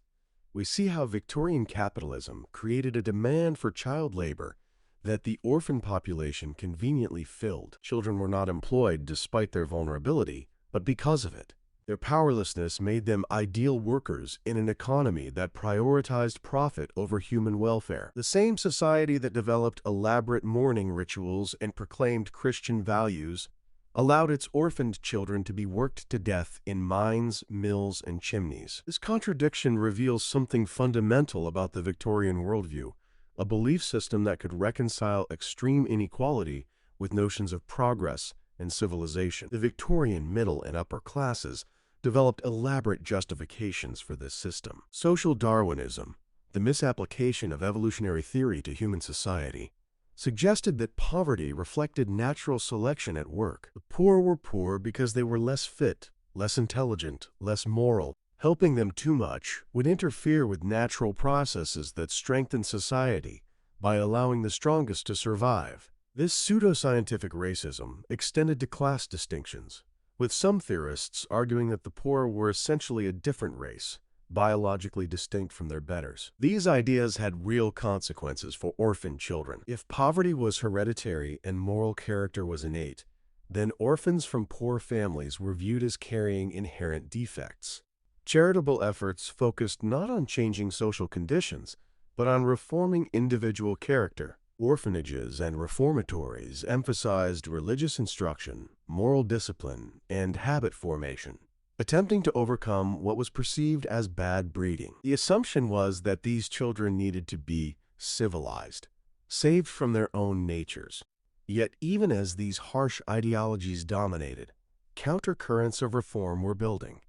we see how Victorian capitalism created a demand for child labor that the orphan population conveniently filled. Children were not employed despite their vulnerability, but because of it. Their powerlessness made them ideal workers in an economy that prioritized profit over human welfare. The same society that developed elaborate mourning rituals and proclaimed Christian values allowed its orphaned children to be worked to death in mines, mills, and chimneys. This contradiction reveals something fundamental about the Victorian worldview, a belief system that could reconcile extreme inequality with notions of progress and civilization. The Victorian middle and upper classes developed elaborate justifications for this system. Social Darwinism, the misapplication of evolutionary theory to human society, suggested that poverty reflected natural selection at work. The poor were poor because they were less fit, less intelligent, less moral. Helping them too much would interfere with natural processes that strengthen society by allowing the strongest to survive. This pseudoscientific racism extended to class distinctions, with some theorists arguing that the poor were essentially a different race, biologically distinct from their betters. These ideas had real consequences for orphan children. If poverty was hereditary and moral character was innate, then orphans from poor families were viewed as carrying inherent defects. Charitable efforts focused not on changing social conditions, but on reforming individual character. Orphanages and reformatories emphasized religious instruction, moral discipline, and habit formation, attempting to overcome what was perceived as bad breeding. The assumption was that these children needed to be civilized, saved from their own natures. Yet even as these harsh ideologies dominated, countercurrents of reform were building.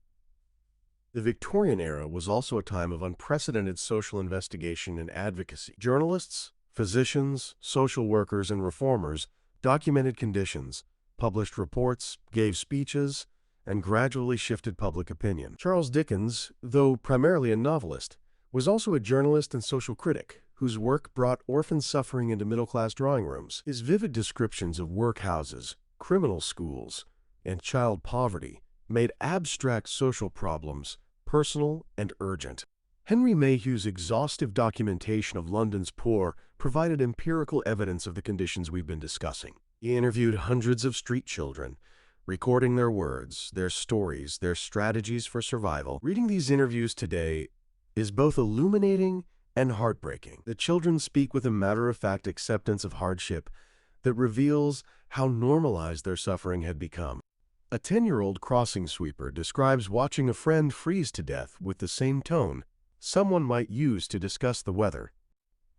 The Victorian era was also a time of unprecedented social investigation and advocacy. Journalists, physicians, social workers, and reformers documented conditions, published reports, gave speeches, and gradually shifted public opinion. Charles Dickens, though primarily a novelist, was also a journalist and social critic whose work brought orphan suffering into middle-class drawing rooms. His vivid descriptions of workhouses, criminal schools, and child poverty made abstract social problems personal and urgent. Henry Mayhew's exhaustive documentation of London's poor provided empirical evidence of the conditions we've been discussing. He interviewed hundreds of street children, recording their words, their stories, their strategies for survival. Reading these interviews today is both illuminating and heartbreaking. The children speak with a matter-of-fact acceptance of hardship that reveals how normalized their suffering had become. A 10-year-old crossing sweeper describes watching a friend freeze to death with the same tone someone might use to discuss the weather.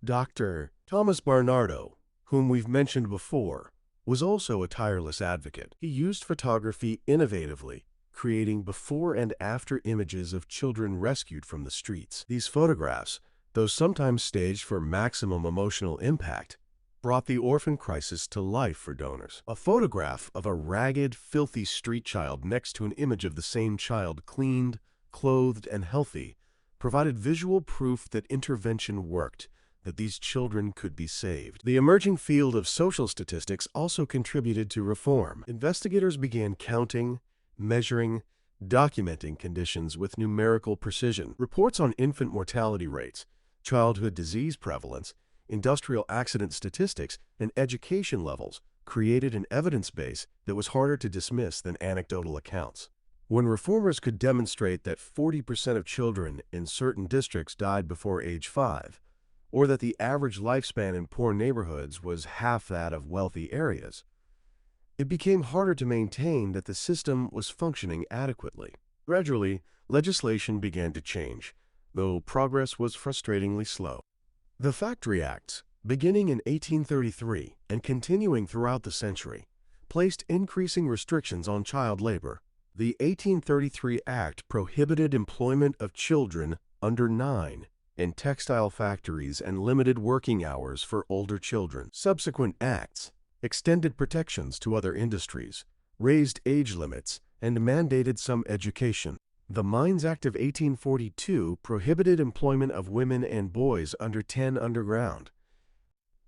Dr. Thomas Barnardo, whom we've mentioned before, was also a tireless advocate. He used photography innovatively, creating before and after images of children rescued from the streets. These photographs, though sometimes staged for maximum emotional impact, brought the orphan crisis to life for donors. A photograph of a ragged, filthy street child next to an image of the same child cleaned, clothed, and healthy provided visual proof that intervention worked, that these children could be saved. The emerging field of social statistics also contributed to reform. Investigators began counting, measuring, documenting conditions with numerical precision. Reports on infant mortality rates, childhood disease prevalence, industrial accident statistics, and education levels created an evidence base that was harder to dismiss than anecdotal accounts. When reformers could demonstrate that 40% of children in certain districts died before age 5, or that the average lifespan in poor neighborhoods was half that of wealthy areas, it became harder to maintain that the system was functioning adequately. Gradually, legislation began to change, though progress was frustratingly slow. The Factory Acts, beginning in 1833 and continuing throughout the century, placed increasing restrictions on child labor. The 1833 Act prohibited employment of children under 9 in textile factories and limited working hours for older children. Subsequent acts extended protections to other industries, raised age limits, and mandated some education. The Mines Act of 1842 prohibited employment of women and boys under 10 underground.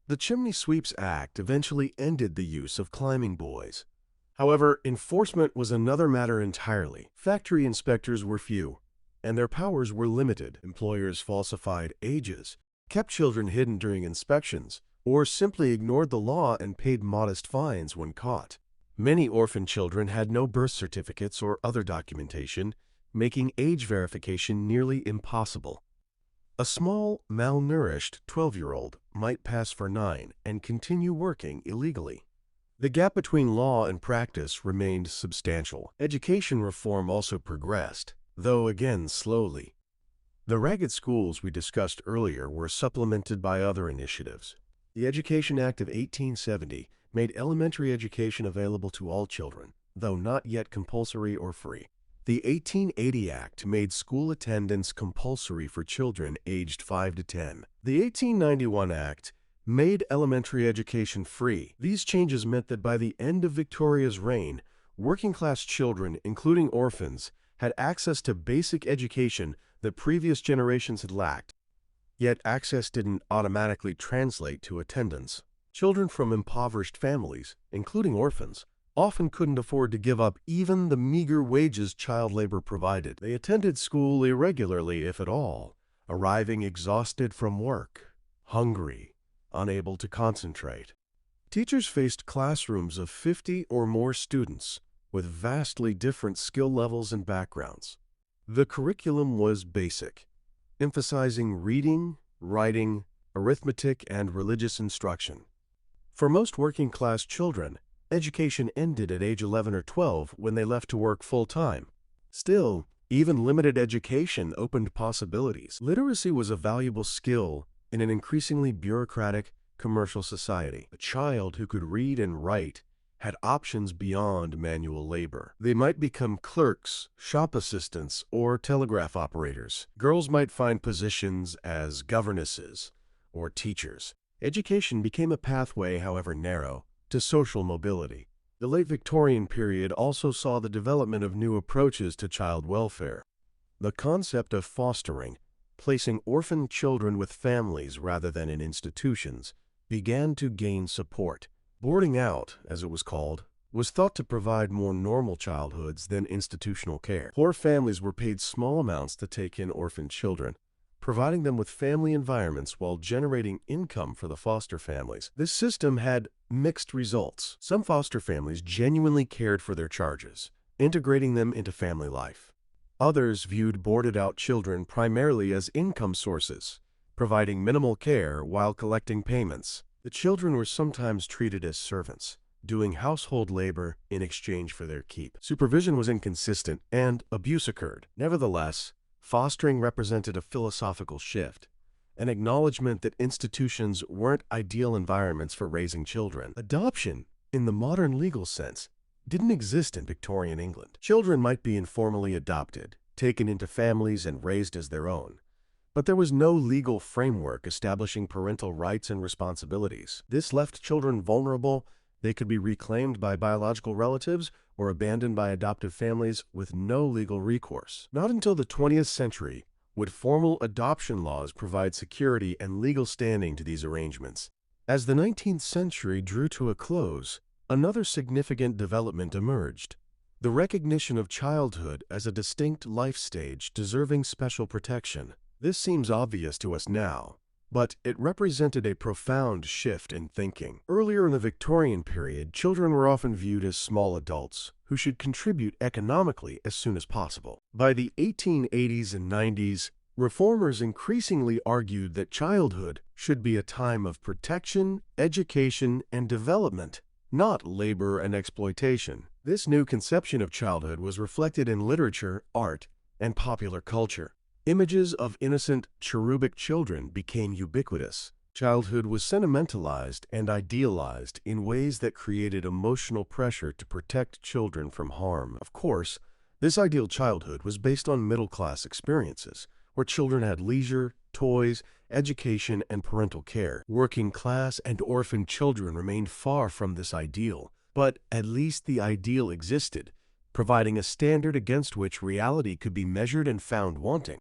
The Chimney Sweeps Act eventually ended the use of climbing boys. However, enforcement was another matter entirely. Factory inspectors were few, and their powers were limited. Employers falsified ages, kept children hidden during inspections, or simply ignored the law and paid modest fines when caught. Many orphan children had no birth certificates or other documentation, making age verification nearly impossible. A small, malnourished 12-year-old might pass for 9 and continue working illegally. The gap between law and practice remained substantial. Education reform also progressed, though again slowly. The ragged schools we discussed earlier were supplemented by other initiatives. The Education Act of 1870 made elementary education available to all children, though not yet compulsory or free. The 1880 Act made school attendance compulsory for children aged 5 to 10. The 1891 Act made elementary education free. These changes meant that by the end of Victoria's reign, working-class children, including orphans, had access to basic education that previous generations had lacked. Yet access didn't automatically translate to attendance. Children from impoverished families, including orphans, often couldn't afford to give up even the meager wages child labor provided. They attended school irregularly, if at all, arriving exhausted from work, hungry, unable to concentrate. Teachers faced classrooms of 50 or more students with vastly different skill levels and backgrounds. The curriculum was basic, emphasizing reading, writing, arithmetic, and religious instruction. For most working-class children, education ended at age 11 or 12 when they left to work full-time. Still, even limited education opened possibilities. Literacy was a valuable skill in an increasingly bureaucratic, commercial society. A child who could read and write had options beyond manual labor. They might become clerks, shop assistants, or telegraph operators. Girls might find positions as governesses or teachers. Education became a pathway, however narrow, to social mobility. The late Victorian period also saw the development of new approaches to child welfare. The concept of fostering, placing orphan children with families rather than in institutions, began to gain support. Boarding out, as it was called, was thought to provide more normal childhoods than institutional care. Poor families were paid small amounts to take in orphan children, providing them with family environments while generating income for the foster families. This system had mixed results. Some foster families genuinely cared for their charges, integrating them into family life. Others viewed boarded-out children primarily as income sources, providing minimal care while collecting payments. The children were sometimes treated as servants, doing household labor in exchange for their keep. Supervision was inconsistent, and abuse occurred. Nevertheless, fostering represented a philosophical shift, an acknowledgement that institutions weren't ideal environments for raising children. Adoption, in the modern legal sense, didn't exist in Victorian England. Children might be informally adopted, taken into families and raised as their own, but there was no legal framework establishing parental rights and responsibilities. This left children vulnerable. They could be reclaimed by biological relatives or abandoned by adoptive families with no legal recourse. Not until the 20th century would formal adoption laws provide security and legal standing to these arrangements. As the 19th century drew to a close, another significant development emerged: the recognition of childhood as a distinct life stage deserving special protection. This seems obvious to us now, but it represented a profound shift in thinking. Earlier in the Victorian period, children were often viewed as small adults who should contribute economically as soon as possible. By the 1880s and 90s, reformers increasingly argued that childhood should be a time of protection, education, and development, not labor and exploitation. This new conception of childhood was reflected in literature, art, and popular culture. Images of innocent, cherubic children became ubiquitous. Childhood was sentimentalized and idealized in ways that created emotional pressure to protect children from harm. Of course, this ideal childhood was based on middle-class experiences, where children had leisure, toys, education, and parental care. Working class and orphan children remained far from this ideal, but at least the ideal existed, providing a standard against which reality could be measured and found wanting.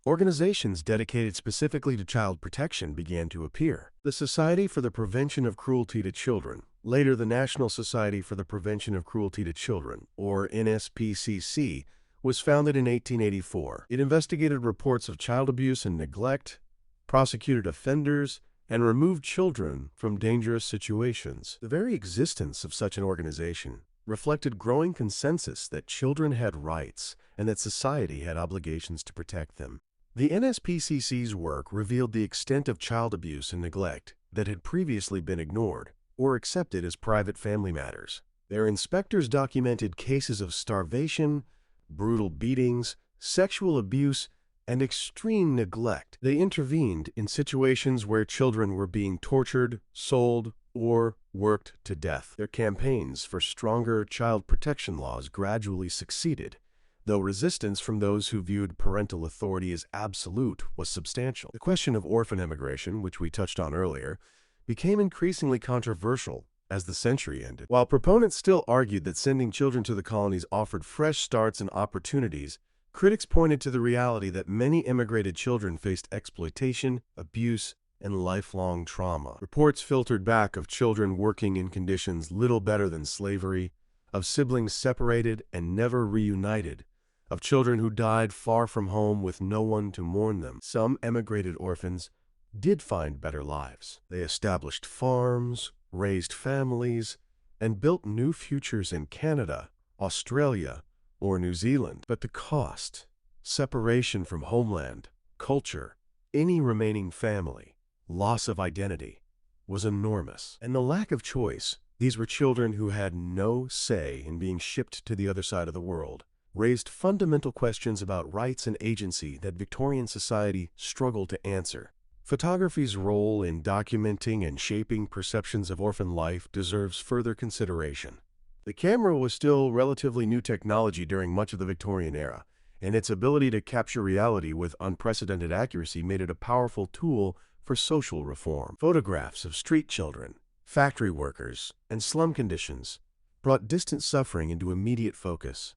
Organizations dedicated specifically to child protection began to appear. The Society for the Prevention of Cruelty to Children, later the National Society for the Prevention of Cruelty to Children, or NSPCC, was founded in 1884. It investigated reports of child abuse and neglect, prosecuted offenders, and removed children from dangerous situations. The very existence of such an organization reflected growing consensus that children had rights and that society had obligations to protect them. The NSPCC's work revealed the extent of child abuse and neglect that had previously been ignored or accepted as private family matters. Their inspectors documented cases of starvation, brutal beatings, sexual abuse, and extreme neglect. They intervened in situations where children were being tortured, sold, or worked to death. Their campaigns for stronger child protection laws gradually succeeded, though resistance from those who viewed parental authority as absolute was substantial. The question of orphan emigration, which we touched on earlier, became increasingly controversial as the century ended. While proponents still argued that sending children to the colonies offered fresh starts and opportunities, critics pointed to the reality that many immigrated children faced exploitation, abuse, and lifelong trauma. Reports filtered back of children working in conditions little better than slavery, of siblings separated and never reunited, of children who died far from home with no one to mourn them. Some emigrated orphans did find better lives. They established farms, raised families, and built new futures in Canada, Australia, or New Zealand. But the cost, separation from homeland, culture, any remaining family, loss of identity, was enormous. And the lack of choice, these were children who had no say in being shipped to the other side of the world, raised fundamental questions about rights and agency that Victorian society struggled to answer. Photography's role in documenting and shaping perceptions of orphan life deserves further consideration. The camera was still relatively new technology during much of the Victorian era, and its ability to capture reality with unprecedented accuracy made it a powerful tool for social reform. Photographs of street children, factory workers, and slum conditions brought distant suffering into immediate focus.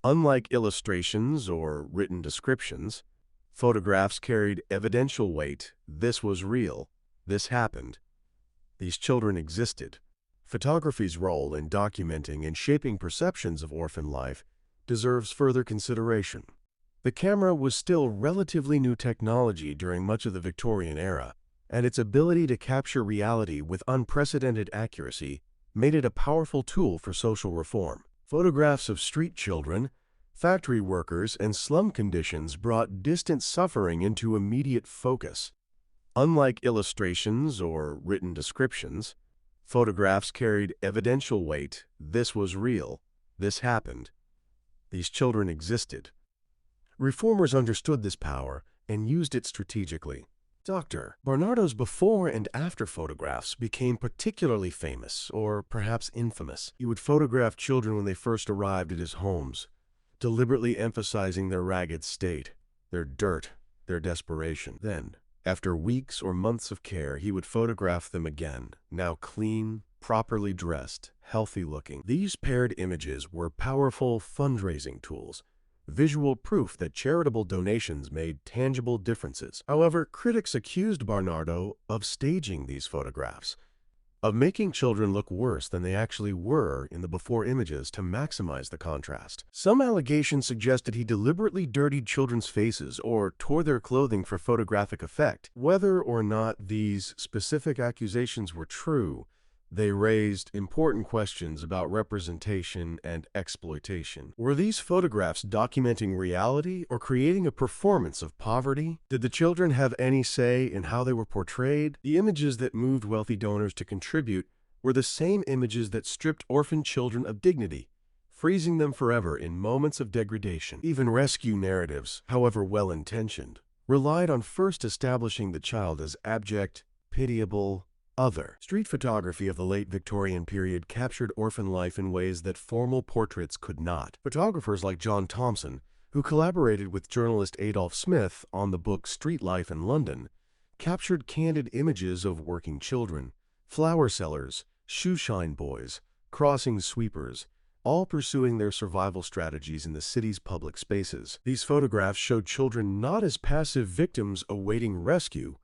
Unlike illustrations or written descriptions, photographs carried evidential weight. This was real. This happened. These children existed. Photography's role in documenting and shaping perceptions of orphan life deserves further consideration. The camera was still relatively new technology during much of the Victorian era, and its ability to capture reality with unprecedented accuracy made it a powerful tool for social reform. Photographs of street children, factory workers, and slum conditions brought distant suffering into immediate focus. Unlike illustrations or written descriptions, photographs carried evidential weight. This was real. This happened. These children existed. Reformers understood this power and used it strategically. Dr. Barnardo's before and after photographs became particularly famous, or perhaps infamous. He would photograph children when they first arrived at his homes, deliberately emphasizing their ragged state, their dirt, their desperation. Then, after weeks or months of care, he would photograph them again, now clean, properly dressed, healthy-looking. These paired images were powerful fundraising tools, visual proof that charitable donations made tangible differences. However, critics accused Barnardo of staging these photographs. of making children look worse than they actually were in the before images to maximize the contrast. Some allegations suggested he deliberately dirtied children's faces or tore their clothing for photographic effect. Whether or not these specific accusations were true, they raised important questions about representation and exploitation. Were these photographs documenting reality or creating a performance of poverty? Did the children have any say in how they were portrayed? The images that moved wealthy donors to contribute were the same images that stripped orphan children of dignity, freezing them forever in moments of degradation. Even rescue narratives, however well-intentioned, relied on first establishing the child as abject, pitiable, other. Street photography of the late Victorian period captured orphan life in ways that formal portraits could not. Photographers like John Thompson, who collaborated with journalist Adolph Smith on the book Street Life in London, captured candid images of working children, flower sellers, shoeshine boys, crossing sweepers, all pursuing their survival strategies in the city's public spaces. These photographs showed children not as passive victims awaiting rescue,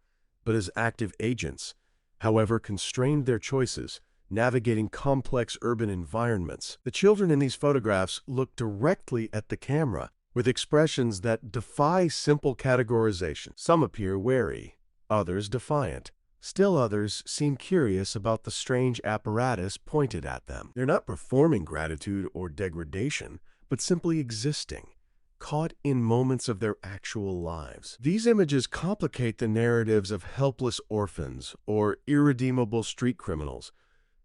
but as active agents, however constrained their choices, navigating complex urban environments. The children in these photographs look directly at the camera, with expressions that defy simple categorization. Some appear wary, others defiant. Still others seem curious about the strange apparatus pointed at them. They're not performing gratitude or degradation, but simply existing, caught in moments of their actual lives. These images complicate the narratives of helpless orphans or irredeemable street criminals,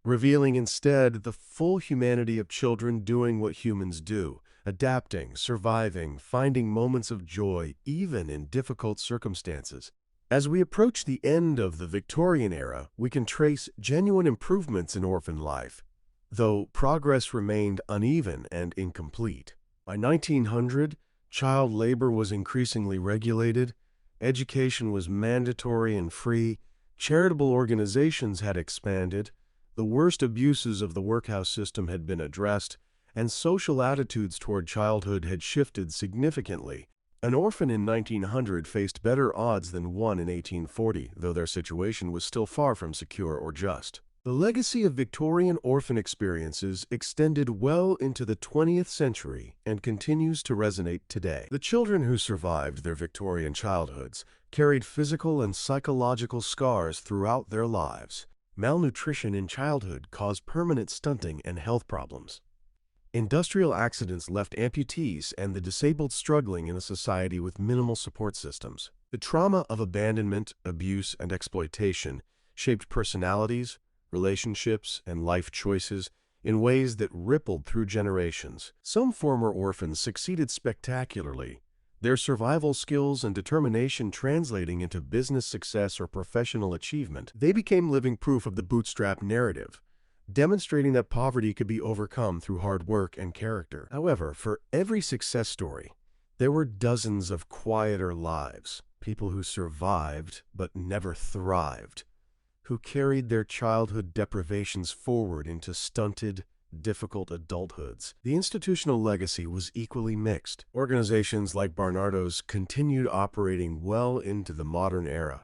revealing instead the full humanity of children doing what humans do, adapting, surviving, finding moments of joy even in difficult circumstances. As we approach the end of the Victorian era, we can trace genuine improvements in orphan life, though progress remained uneven and incomplete. By 1900, child labor was increasingly regulated, education was mandatory and free, charitable organizations had expanded, the worst abuses of the workhouse system had been addressed, and social attitudes toward childhood had shifted significantly. An orphan in 1900 faced better odds than one in 1840, though their situation was still far from secure or just. The legacy of Victorian orphan experiences extended well into the 20th century and continues to resonate today. The children who survived their Victorian childhoods carried physical and psychological scars throughout their lives. Malnutrition in childhood caused permanent stunting and health problems. Industrial accidents left amputees and the disabled struggling in a society with minimal support systems. The trauma of abandonment, abuse, and exploitation shaped personalities, relationships, and life choices in ways that rippled through generations. Some former orphans succeeded spectacularly, their survival skills and determination translating into business success or professional achievement. They became living proof of the bootstrap narrative, demonstrating that poverty could be overcome through hard work and character. However, for every success story, there were dozens of quieter lives, people who survived but never thrived, who carried their childhood deprivations forward into stunted, difficult adulthoods. The institutional legacy was equally mixed. Organizations like Barnardo's continued operating well into the modern era,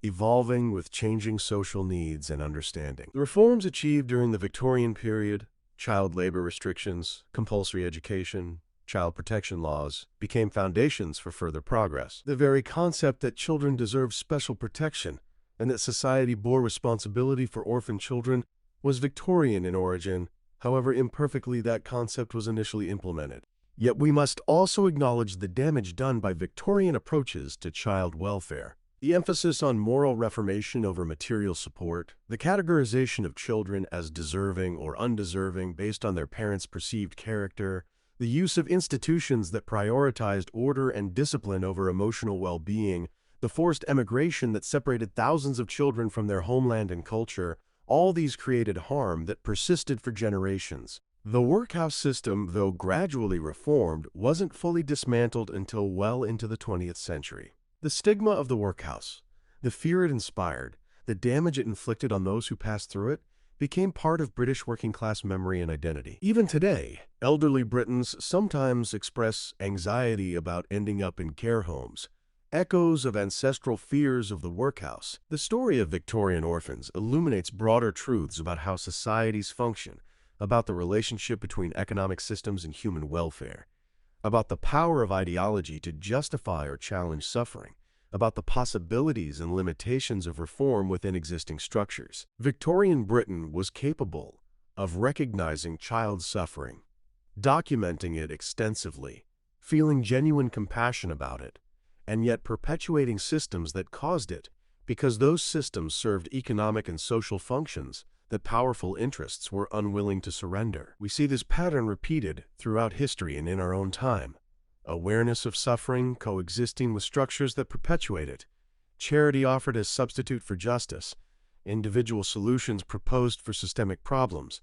evolving with changing social needs and understanding. The reforms achieved during the Victorian period, child labor restrictions, compulsory education, child protection laws, became foundations for further progress. The very concept that children deserve special protection and that society bore responsibility for orphan children was Victorian in origin, however imperfectly that concept was initially implemented. Yet we must also acknowledge the damage done by Victorian approaches to child welfare. The emphasis on moral reformation over material support, the categorization of children as deserving or undeserving based on their parents' perceived character, the use of institutions that prioritized order and discipline over emotional well-being, the forced emigration that separated thousands of children from their homeland and culture, all these created harm that persisted for generations. The workhouse system, though gradually reformed, wasn't fully dismantled until well into the 20th century. The stigma of the workhouse, the fear it inspired, the damage it inflicted on those who passed through it, became part of British working-class memory and identity. Even today, elderly Britons sometimes express anxiety about ending up in care homes, echoes of ancestral fears of the workhouse. The story of Victorian orphans illuminates broader truths about how societies function, about the relationship between economic systems and human welfare, about the power of ideology to justify or challenge suffering, about the possibilities and limitations of reform within existing structures. Victorian Britain was capable of recognizing child suffering, documenting it extensively, feeling genuine compassion about it, and yet perpetuating systems that caused it, because those systems served economic and social functions that powerful interests were unwilling to surrender. We see this pattern repeated throughout history and in our own time. Awareness of suffering coexisting with structures that perpetuate it, charity offered as substitute for justice, individual solutions proposed for systemic problems,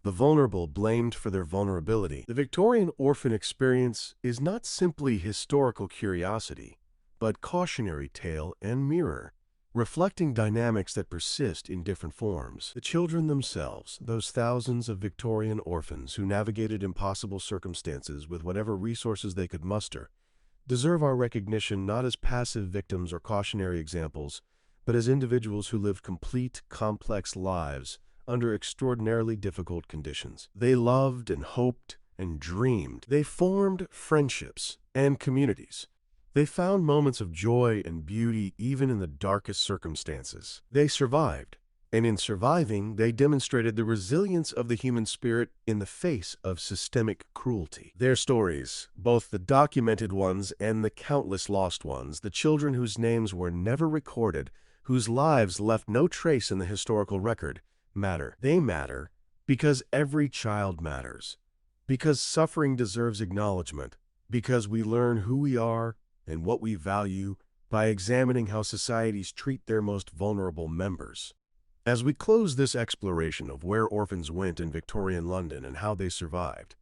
the vulnerable blamed for their vulnerability. The Victorian orphan experience is not simply historical curiosity, but cautionary tale and mirror, reflecting dynamics that persist in different forms. The children themselves, those thousands of Victorian orphans who navigated impossible circumstances with whatever resources they could muster, deserve our recognition not as passive victims or cautionary examples, but as individuals who lived complete, complex lives under extraordinarily difficult conditions. They loved and hoped and dreamed. They formed friendships and communities. They found moments of joy and beauty even in the darkest circumstances. They survived, and in surviving, they demonstrated the resilience of the human spirit in the face of systemic cruelty. Their stories, both the documented ones and the countless lost ones, the children whose names were never recorded, whose lives left no trace in the historical record, matter. They matter because every child matters, because suffering deserves acknowledgement, because we learn who we are and what we value by examining how societies treat their most vulnerable members. As we close this exploration of where orphans went in Victorian London and how they survived,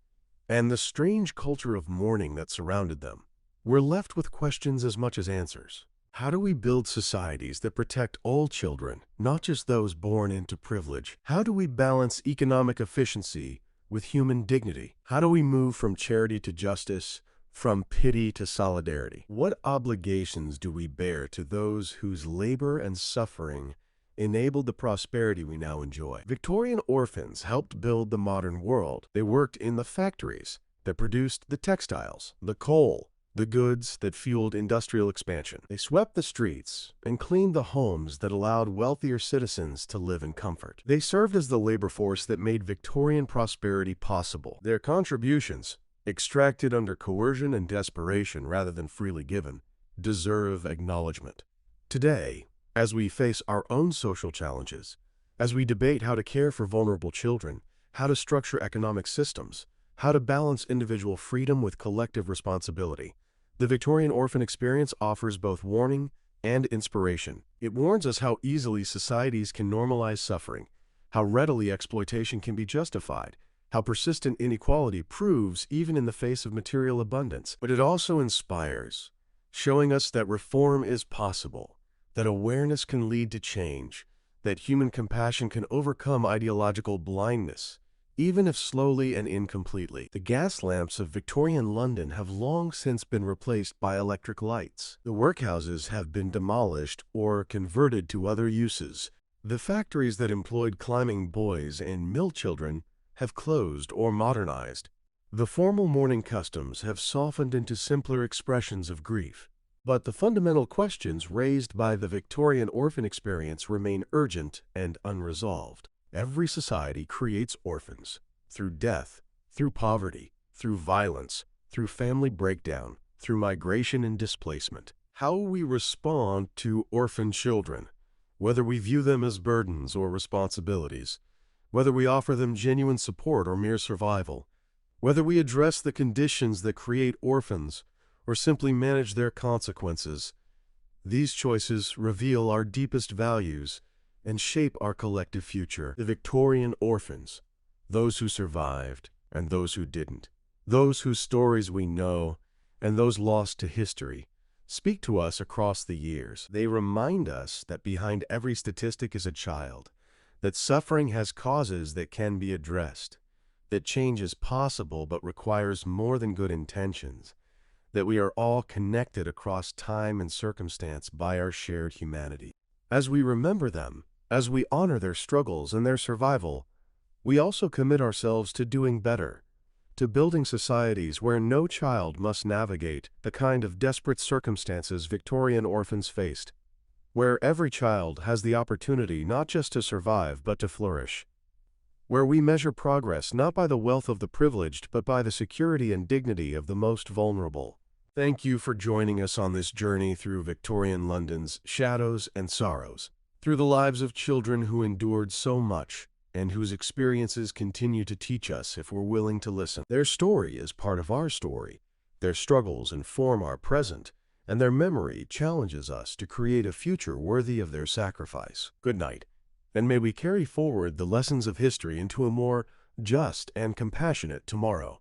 and the strange culture of mourning that surrounded them, we're left with questions as much as answers. How do we build societies that protect all children, not just those born into privilege? How do we balance economic efficiency with human dignity? How do we move from charity to justice, from pity to solidarity? What obligations do we bear to those whose labor and suffering enabled the prosperity we now enjoy? Victorian orphans helped build the modern world. They worked in the factories that produced the textiles, the coal, the goods that fueled industrial expansion. They swept the streets and cleaned the homes that allowed wealthier citizens to live in comfort. They served as the labor force that made Victorian prosperity possible. Their contributions, extracted under coercion and desperation rather than freely given, deserve acknowledgement. Today, as we face our own social challenges, as we debate how to care for vulnerable children, how to structure economic systems, how to balance individual freedom with collective responsibility, the Victorian orphan experience offers both warning and inspiration. It warns us how easily societies can normalize suffering, how readily exploitation can be justified, how persistent inequality proves even in the face of material abundance. But it also inspires, showing us that reform is possible, that awareness can lead to change, that human compassion can overcome ideological blindness, even if slowly and incompletely. The gas lamps of Victorian London have long since been replaced by electric lights. The workhouses have been demolished or converted to other uses. The factories that employed climbing boys and mill children have closed or modernized. The formal mourning customs have softened into simpler expressions of grief. But the fundamental questions raised by the Victorian orphan experience remain urgent and unresolved. Every society creates orphans through death, through poverty, through violence, through family breakdown, through migration and displacement. How we respond to orphan children, whether we view them as burdens or responsibilities, whether we offer them genuine support or mere survival, whether we address the conditions that create orphans or simply manage their consequences, these choices reveal our deepest values and shape our collective future. The Victorian orphans, those who survived and those who didn't, those whose stories we know and those lost to history, speak to us across the years. They remind us that behind every statistic is a child, that suffering has causes that can be addressed, that change is possible but requires more than good intentions, that we are all connected across time and circumstance by our shared humanity. As we remember them, as we honor their struggles and their survival, we also commit ourselves to doing better, to building societies where no child must navigate the kind of desperate circumstances Victorian orphans faced, where every child has the opportunity not just to survive but to flourish, where we measure progress not by the wealth of the privileged but by the security and dignity of the most vulnerable. Thank you for joining us on this journey through Victorian London's shadows and sorrows, through the lives of children who endured so much and whose experiences continue to teach us if we're willing to listen. Their story is part of our story. Their struggles inform our present, and their memory challenges us to create a future worthy of their sacrifice. Good night, and may we carry forward the lessons of history into a more just and compassionate tomorrow.